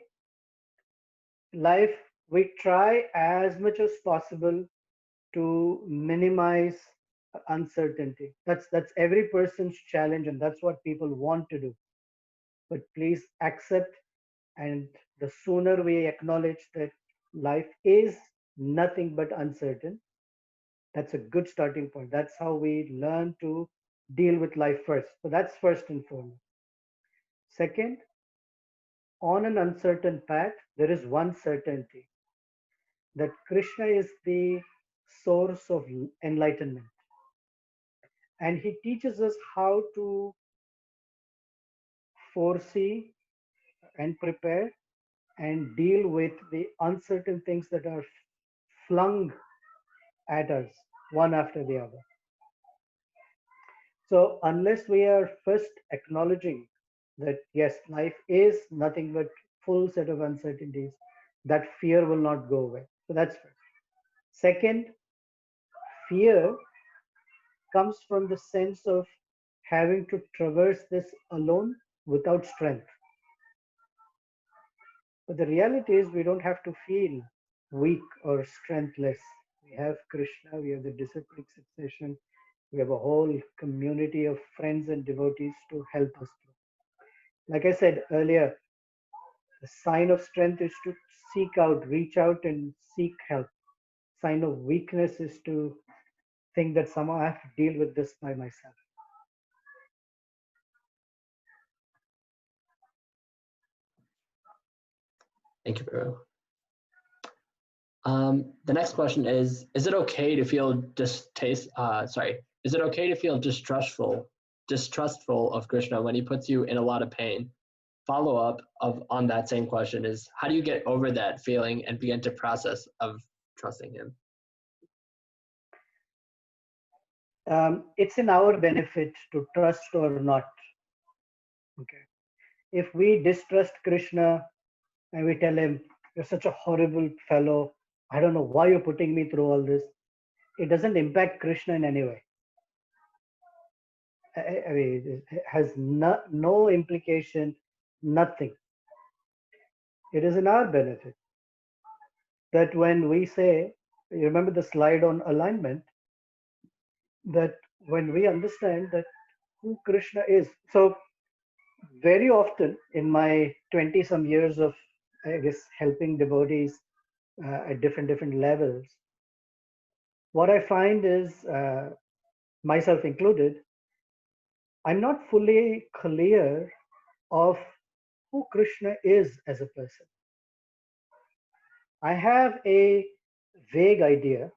A: life, we try as much as possible to minimize uncertainty. That's every person's challenge, and that's what people want to do. But please accept, and the sooner we acknowledge that life is nothing but uncertain, that's a good starting point. That's how we learn to deal with life first. So that's first and foremost. Second, on an uncertain path, there is one certainty, that Krishna is the source of enlightenment. And he teaches us how to foresee and prepare and deal with the uncertain things that are flung at us one after the other. So, unless we are first acknowledging that yes, life is nothing but full set of uncertainties, that fear will not go away. So, that's first. Second, fear comes from the sense of having to traverse this alone without strength. But the reality is, we don't have to feel weak or strengthless. We have Krishna, we have the disciplic succession, we have a whole community of friends and devotees to help us through. Like I said earlier, the sign of strength is to seek out, reach out, and seek help. Sign of weakness is to think that somehow I have to deal with this by myself.
B: Thank you, Guru. The next question is it okay to feel is it okay to feel distrustful of Krishna when he puts you in a lot of pain? Follow up on that same question is, how do you get over that feeling and begin to process of trusting him?
A: It's in our benefit to trust or not. Okay. If we distrust Krishna and we tell him, "You're such a horrible fellow. I don't know why you're putting me through all this," it doesn't impact Krishna in any way. I mean, it has no implication, nothing. It is in our benefit that when we say, you remember the slide on alignment, that when we understand that who Krishna is. So very often in my 20 some years of, I guess, helping devotees at different levels, what I find is, myself included, I'm not fully clear of who Krishna is as a person. I have a vague idea,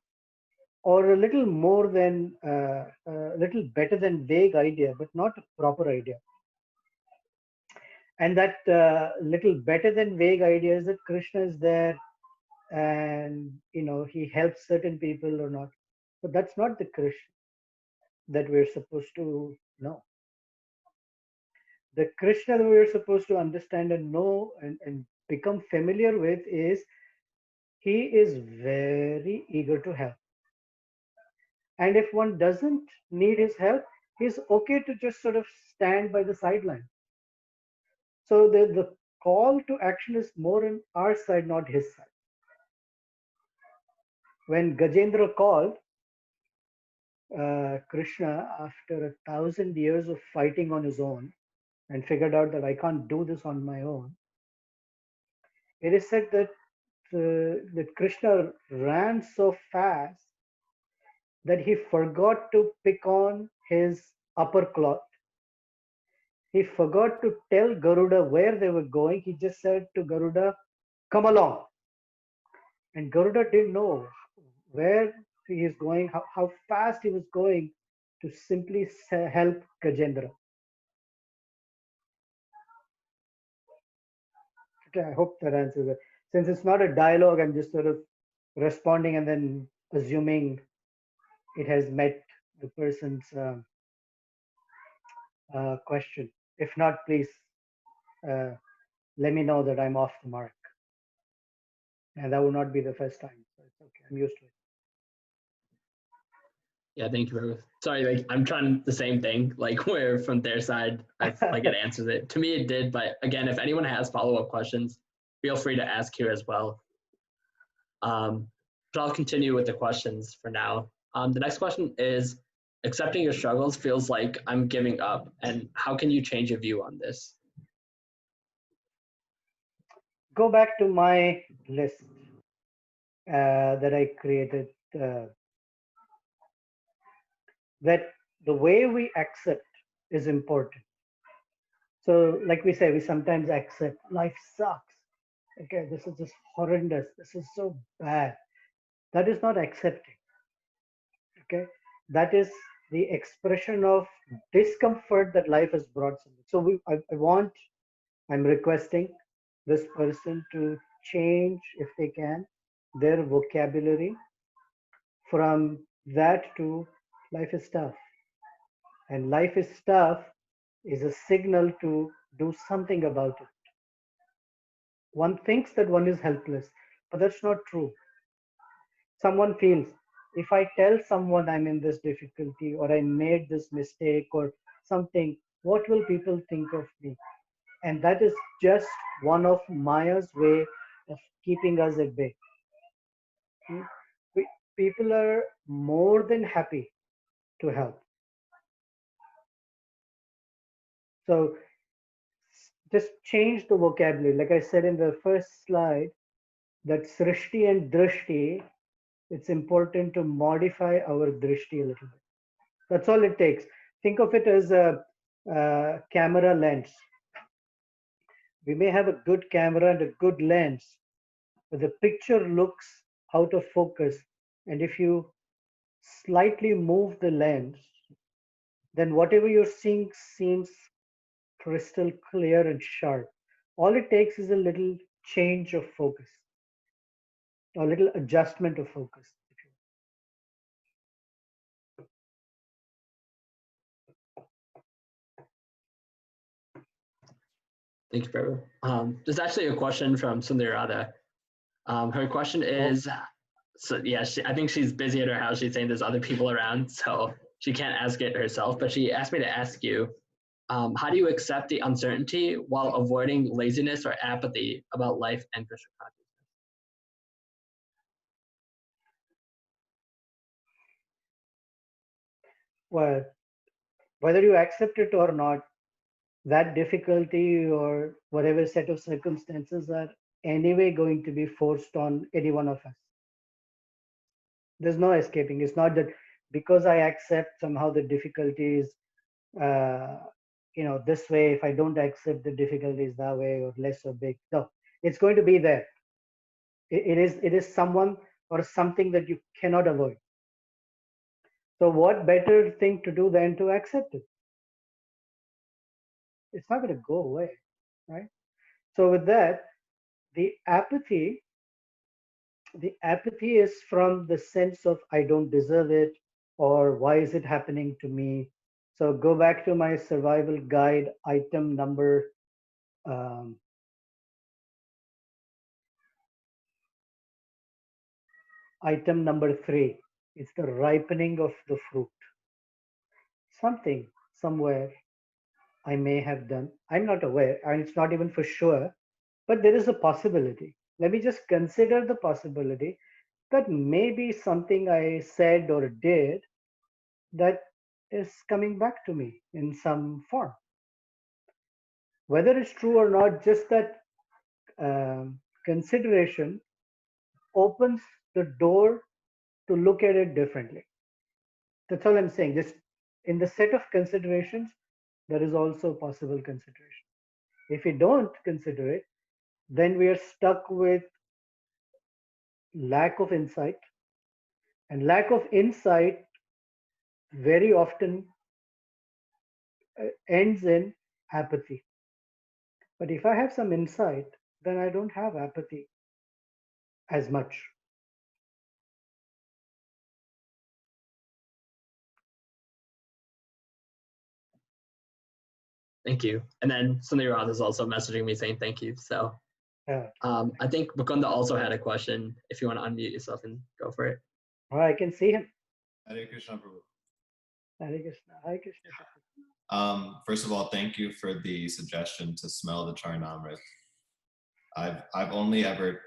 A: or a little more than, a little better than vague idea, but not a proper idea. And that little better than vague idea is that Krishna is there, and he helps certain people or not. But that's not the Krishna that we're supposed to know. The Krishna that we're supposed to understand and know and become familiar with is, he is very eager to help. And if one doesn't need his help, he's okay to just sort of stand by the sideline. So the call to action is more on our side, not his side. When Gajendra called Krishna after 1,000 years of fighting on his own and figured out that I can't do this on my own, it is said that Krishna ran so fast that he forgot to pick on his upper cloth. He forgot to tell Garuda where they were going. He just said to Garuda, "Come along." And Garuda didn't know where he is going, how fast he was going to simply help Gajendra. Okay, I hope that answers it. Since it's not a dialogue, I'm just sort of responding and then assuming it has met the person's question. If not, please let me know that I'm off the mark. And that will not be the first time. So it's okay. I'm used to it.
B: Yeah, thank you, Ruth. Sorry, like I'm trying the same thing, like where from their side, like it answers it. To me, it did, but again, if anyone has follow-up questions, feel free to ask here as well. But I'll continue with the questions for now. The next question is, accepting your struggles feels like I'm giving up, and how can you change your view on this?
A: Go back to my list that I created. That the way we accept is important. So, like we say, we sometimes accept life sucks. Okay, this is just horrendous. This is so bad. That is not accepting. Okay, that is the expression of discomfort that life has brought. So, I'm requesting this person to change, if they can, their vocabulary from that to life is tough. And life is tough is a signal to do something about it. One thinks that one is helpless, but that's not true. Someone feels, if I tell someone I'm in this difficulty or I made this mistake or something, what will people think of me? And that is just one of Maya's way of keeping us at bay. Hmm? People are more than happy to help. So just change the vocabulary. Like I said in the first slide, that srishti and drishti, it's important to modify our drishti a little bit. That's all it takes. Think of it as a camera lens. We may have a good camera and a good lens, but the picture looks out of focus. And if you slightly move the lens, then whatever you're seeing seems crystal clear and sharp. All it takes is a little change of focus, a little adjustment of focus.
B: Thank you, Prabhu. There's actually a question from Sundarada. Her question
A: Oh,
B: is, so yeah, I think she's busy at her house. She's saying there's other people around, so she can't ask it herself. But she asked me to ask you, how do you accept the uncertainty while avoiding laziness or apathy about life and Krishna consciousness?
A: well, whether you accept it or not, that difficulty or whatever set of circumstances are anyway going to be forced on any one of us. There's no escaping. It's not that because I accept somehow the difficulties, uh, this way, if I don't accept the difficulties that way or less or big. No, it's going to be there. It is someone or something that you cannot avoid. So what better thing to do than to accept it? It's not going to go away, right? So with that, the apathy the apathy is from the sense of I don't deserve it or why is it happening to me. So go back to my survival guide um, item number 3. It's the ripening of the fruit. Something somewhere I may have done, I'm not aware, and it's not even for sure, but there is a possibility. Let me just consider the possibility that maybe something I said or did that is coming back to me in some form. Whether it's true or not, just that consideration opens the door to look at it differently. That's all I'm saying. Just in the set of considerations, there is also possible consideration. If we don't consider it, then we are stuck with lack of insight, and lack of insight very often ends in apathy. But if I have some insight, then I don't have apathy as much.
B: Thank you. And then Sundarada is also messaging me saying thank you. So I think Mukunda also had a question. If you want to unmute yourself and go for it.
A: Oh, I can see him.
C: Hare Krishna, Prabhu.
A: Hare Krishna. Hare Krishna.
C: First of all, thank you for the suggestion to smell the Charnamrit. I've only ever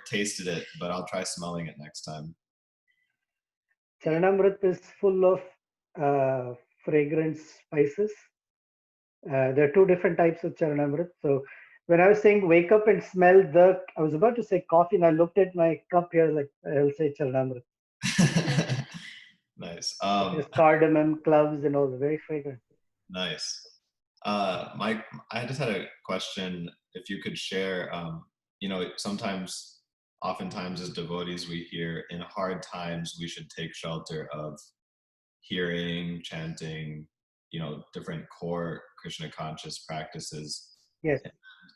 C: tasted it, but I'll try smelling it next time.
A: Charanamrit is full of fragrant spices. There are 2 different types of Charanamrit. So when I was saying wake up and smell I was about to say coffee, and I looked at my cup here, like I'll say Charanamrit.
C: Nice.
A: There's cardamom, cloves, and all, very fragrant.
C: Nice. I just had a question. If you could share, you know, oftentimes as devotees, we hear in hard times we should take shelter of hearing, chanting, you know, different core Krishna conscious practices.
A: Yes.
C: And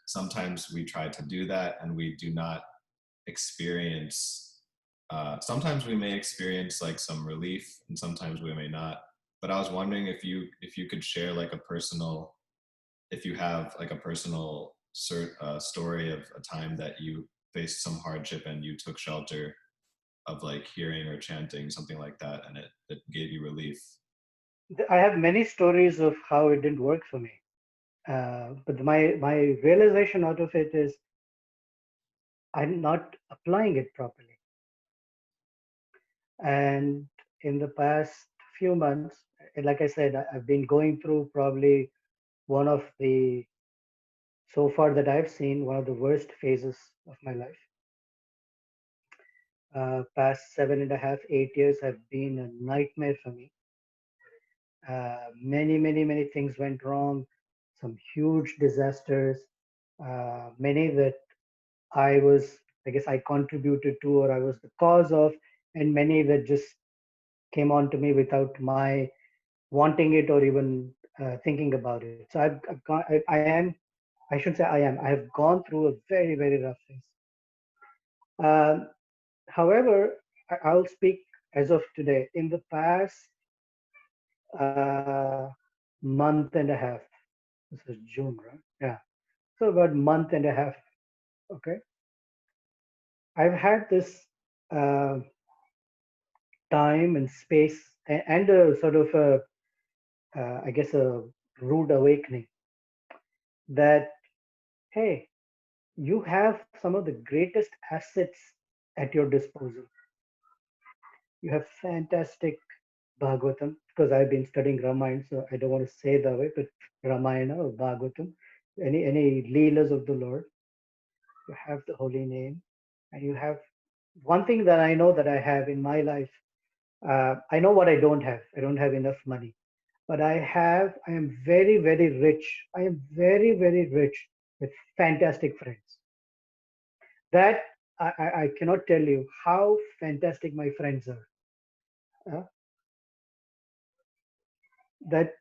C: sometimes we try to do that, and we do not experience. Sometimes we may experience like some relief, and sometimes we may not. But I was wondering if you could share like a personal, if you have like a personal story of a time that you faced some hardship and you took shelter of like hearing or chanting, something like that, and it gave you relief.
A: I have many stories of how it didn't work for me. But my realization out of it is I'm not applying it properly. And in the past few months, like I said, I've been going through probably one of the, so far that I've seen, one of the worst phases of my life. Past 7.5, 8 years have been a nightmare for me. Many things went wrong, some huge disasters, many that I guess I contributed to or I was the cause of, and many that just came on to me without my wanting it or even thinking about it. So I should say I have gone through a very rough phase. Um, However, I'll speak as of today. In the past uh, month and a half, this is June, right? Yeah. So about month and a half. Okay. I've had this uh, time and space and a sort of a, I guess, a rude awakening that, hey, you have some of the greatest assets at your disposal. You have fantastic Bhagavatam, because I've been studying Ramayana, so I don't want to say that way, but Ramayana or Bhagavatam, any Leelas of the Lord, you have the holy name, and you have one thing that I know that I have in my life. I know what I don't have. I don't have enough money, but I am very rich. I am very rich with fantastic friends. That I cannot tell you how fantastic my friends are. Uh, that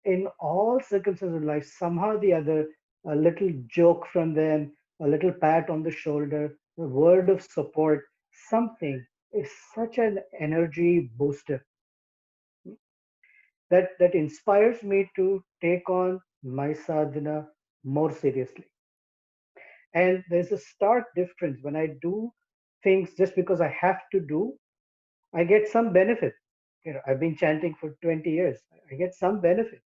A: in all circumstances of life, somehow or the other, a little joke from them, a little pat on the shoulder, a word of support, something is such an energy booster that inspires me to take on my sadhana more seriously. And there's a stark difference when I do things just because I have to do, I get some benefit. You know, I've been chanting for 20 years. I get some benefit.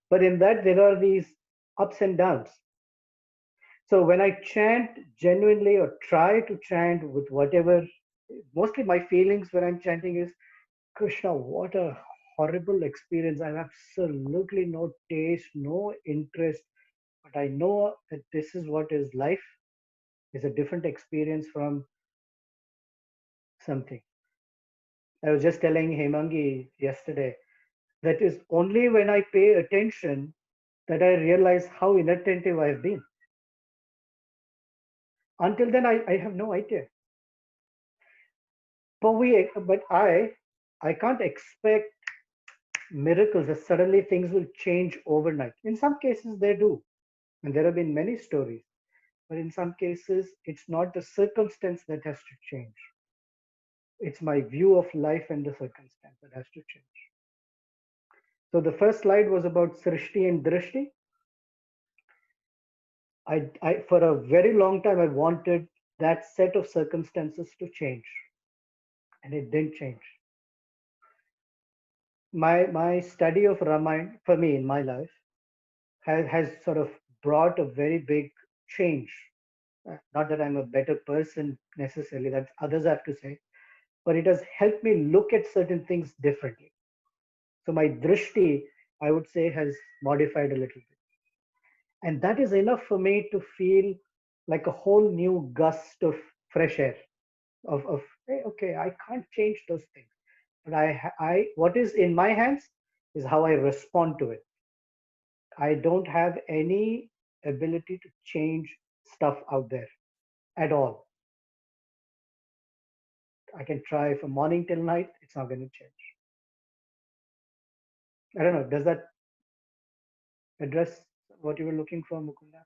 A: But in that, there are these ups and downs. So when I chant genuinely or try to chant with whatever, mostly my feelings when I'm chanting is, Krishna, what a horrible experience. I have absolutely no taste, no interest, but I know that this is what is life, is a different experience from something. I was just telling Hemangi yesterday that is only when I pay attention that I realize how inattentive I have been. Until then, I have no idea. But I can't expect miracles that suddenly things will change overnight. In some cases, they do, and there have been many stories. But in some cases, it's not the circumstance that has to change. It's my view of life and the circumstance that has to change. So the first slide was about Srishti and Drishti. For a very long time, I wanted that set of circumstances to change, and it didn't change. My study of Ramayana for me in my life has sort of brought a very big change. Not that I'm a better person necessarily, that others have to say, but it has helped me look at certain things differently. So my drishti, I would say, has modified a little bit. And that is enough for me to feel like a whole new gust of fresh air of hey, okay, I can't change those things. But what is in my hands is how I respond to it. I don't have any ability to change stuff out there at all. I can try from morning till night, it's not going to change. I don't know. Does that address what you were looking for, Mukunda?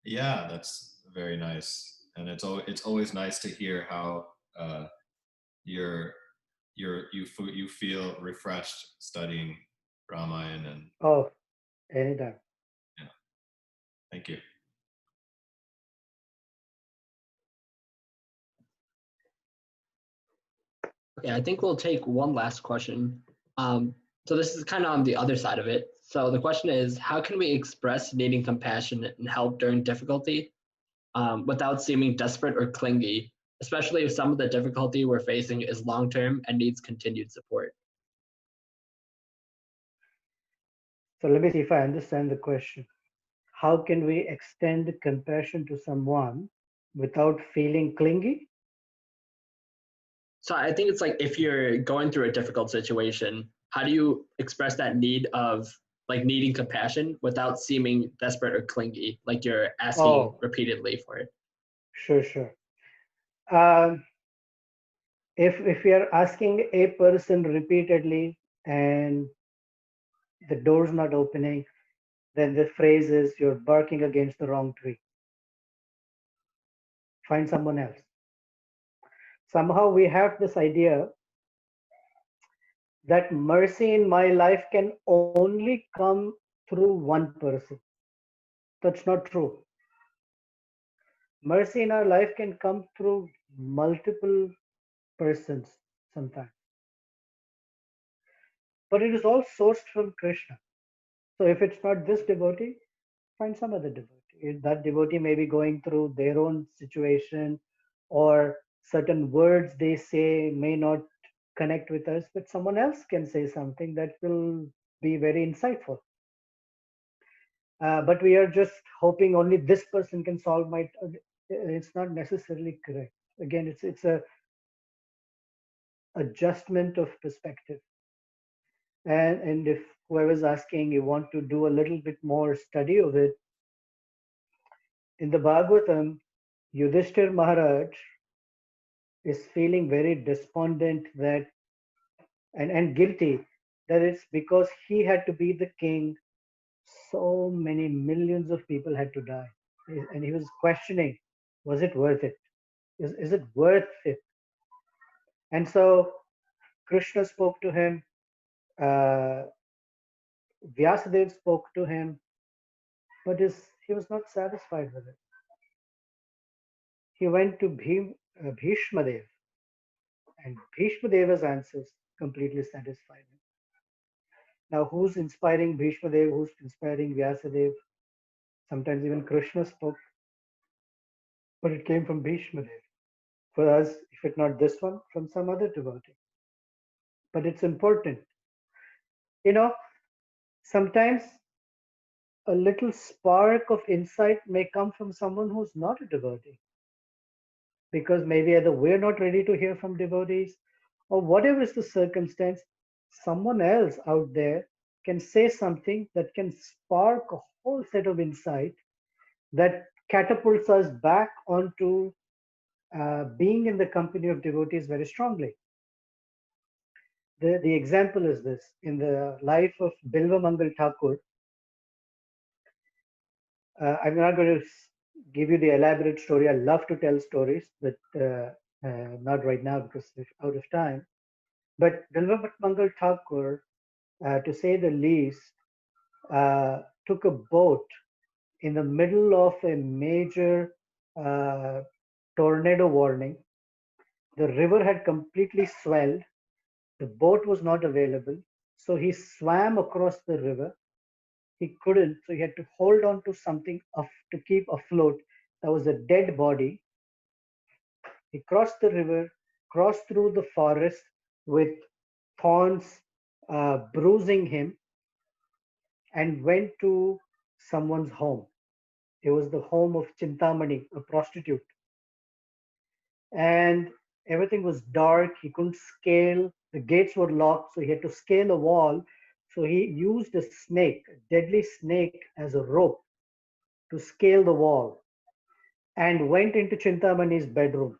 C: Yeah, that's very nice, and it's always nice to hear how you're you feel refreshed studying Ramayana, and
A: Oh, anytime.
C: yeah, thank you.
B: Okay, I think we'll take one last question. So this is kind of on the other side of it. So the question is, how can we express needing compassion and help during difficulty without seeming desperate or clingy, especially if some of the difficulty we're facing is long-term and needs continued support?
A: So let me see if I understand the question. How can we extend compassion to someone without feeling clingy?
B: So I think it's like if you're going through a difficult situation, how do you express that need of like needing compassion without seeming desperate or clingy, like you're asking
A: Oh,
B: repeatedly for it?
A: sure, sure. Um, if we are asking a person repeatedly and the door's not opening, then the phrase is you're barking against the wrong tree. Find someone else. Somehow we have this idea that mercy in my life can only come through one person. That's not true. Mercy in our life can come through multiple persons sometimes, but it is all sourced from Krishna. So if it's not this devotee, find some other devotee. If that devotee may be going through their own situation, or certain words they say may not connect with us, but someone else can say something that will be very insightful. But we are just hoping only this person can solve my. It's not necessarily correct. Again, it's a adjustment of perspective. And if whoever's asking, you want to do a little bit more study of it, in the Bhagavatam, Yudhishthir Maharaj is feeling very despondent that and guilty that it's because he had to be the king, so many millions of people had to die. And he was questioning, was it worth it? Is it worth it? And so Krishna spoke to him, uh, Vyasadeva spoke to him, but he was not satisfied with it. He went to Bhishma Dev, and Bhishma Deva's answers completely satisfied him. Now, who's inspiring Bhishma Dev? Who's inspiring Vyasadeva? Sometimes even Krishna spoke, but it came from Bhishma Dev. For us, if it not this one, from some other devotee. But it's important. You know, sometimes a little spark of insight may come from someone who's not a devotee, because maybe either we're not ready to hear from devotees, or whatever is the circumstance, someone else out there can say something that can spark a whole set of insight that catapults us back onto being in the company of devotees very strongly. The example is this: in the life of Bilva Mangal Thakur. I'm not going to give you the elaborate story. I love to tell stories, but not right now because we're out of time. But Bilva Mangal Thakur, to say the least, took a boat in the middle of a major uh, tornado warning. The river had completely swelled. The boat was not available. So he swam across the river. He couldn't, so he had to hold on to something to keep afloat. That was a dead body. He crossed the river, crossed through the forest with thorns bruising him, and went to someone's home. It was the home of Chintamani, a prostitute. And everything was dark. He couldn't scale. The gates were locked, so he had to scale a wall So he used a snake, a deadly snake, as a rope to scale the wall and went into Chintamani's bedroom.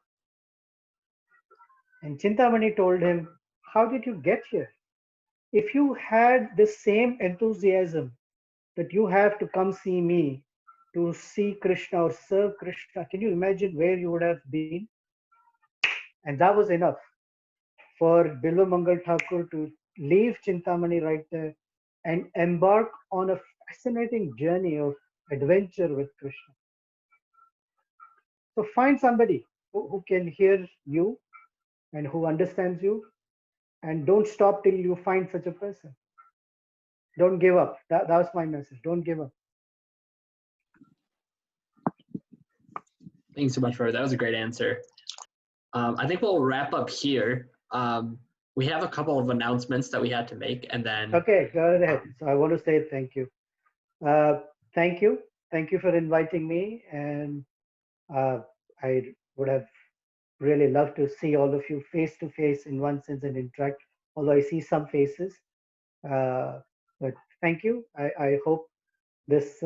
A: And Chintamani told him, "How did you get here? If you had the same enthusiasm that you have to come see me, to see Krishna or serve Krishna, can you imagine where you would have been?" And that was enough for Bilva Mangal Thakur to leave Chintamani right there and embark on a fascinating journey of adventure with Krishna. So find somebody who can hear you and who understands you, and don't stop till you find such a person. Don't give up. That was my message. Don't give up.
B: Thanks so much, Robert. That was a great answer. I think we'll wrap up here. We have a couple of announcements that we had to make, and then
A: Okay, go ahead. So I want to say thank you. Thank you. Thank you for inviting me. And I would have really loved to see all of you face to face in one sense and interact, although I see some faces. But thank you. I hope this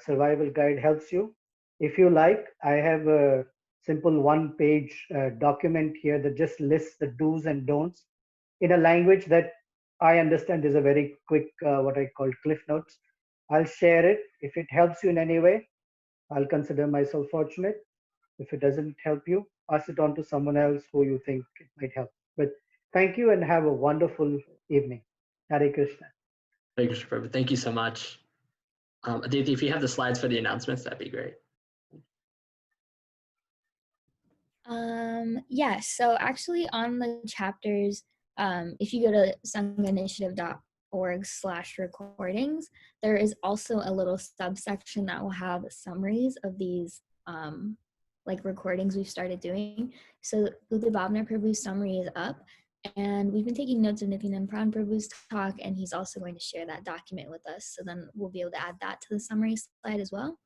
A: survival guide helps you. If you like, I have a simple one-page document here that just lists the do's and don'ts in a language that I understand. Is a very quick, what I call cliff notes. I'll share it. If it helps you in any way, I'll consider myself fortunate. If it doesn't help you, pass it on to someone else who you think it might help. But thank you and have a wonderful evening. Hare Krishna.
B: Hare Krishna Prabhu. Thank you so much. Aditi, if you have the slides for the announcements, that'd be great.
D: Yeah, so actually on the chapters, if you go to sangainitive.org/recordings, there is also a little subsection that will have summaries of these like recordings we've started doing. So Buddha Bhavana Prabhu's summary is up, and we've been taking notes of Nityananda Pran Prabhu's talk, and he's also going to share that document with us. So then we'll be able to add that to the summary slide as well.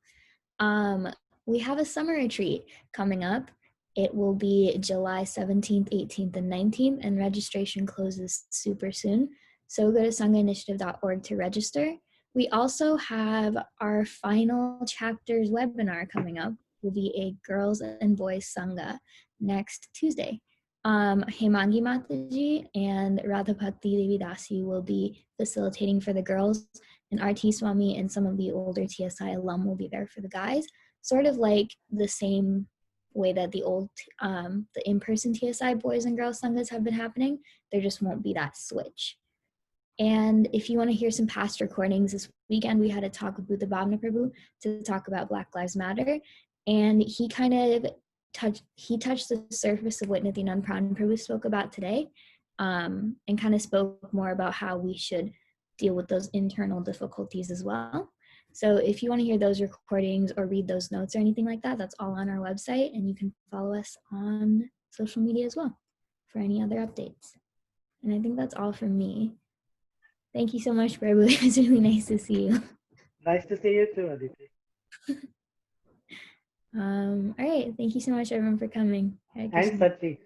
D: We have a summer retreat coming up. It will be July 17th, 18th, and 19th, and registration closes super soon. So go to sangainitive.org to register. We also have our final chapters webinar coming up. Will be a girls and boys Sangha next Tuesday. Hemangi Mataji and Radhapati Devidasi will be facilitating for the girls, and RT Swami and some of the older TSI alum will be there for the guys. Sort of like the same way that the old, the in-person TSI boys and girls Sanghas have been happening. There just won't be that switch. And if you want to hear some past recordings, this weekend we had a talk with Buddha Bhavana Prabhu to talk about Black Lives Matter. And he kind of touched the surface of what Nityananda Pran Prabhu spoke about today, and kind of spoke more about how we should deal with those internal difficulties as well. So if you want to hear those recordings or read those notes or anything like that, that's all on our website, and you can follow us on social media as well for any other updates. And I think that's all from me. Thank you so much, Prabhu. It was really nice to see you.
A: Nice to see you too, Aditi.
D: All right. Thank you so much, everyone, for coming.
A: And Sachi.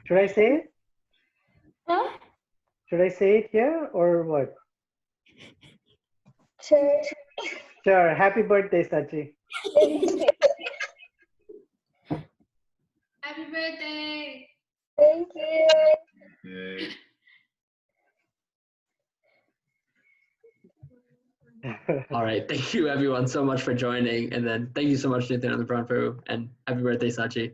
A: Should I say it?
E: Huh?
A: Should I say it here or what?
E: Sure.
A: Sure. Happy birthday, Sachi.
E: Happy birthday. Thank you.
C: Okay.
B: All right. Thank you, everyone, so much for joining. And then thank you so much, Nityananda Pran Prabhu, and happy birthday, Sachi.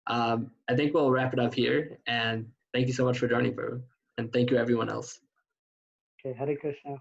B: I think we'll wrap it up here. And thank you so much for joining, Prabhu. And thank you, everyone else.
A: Okay, Hare Krishna.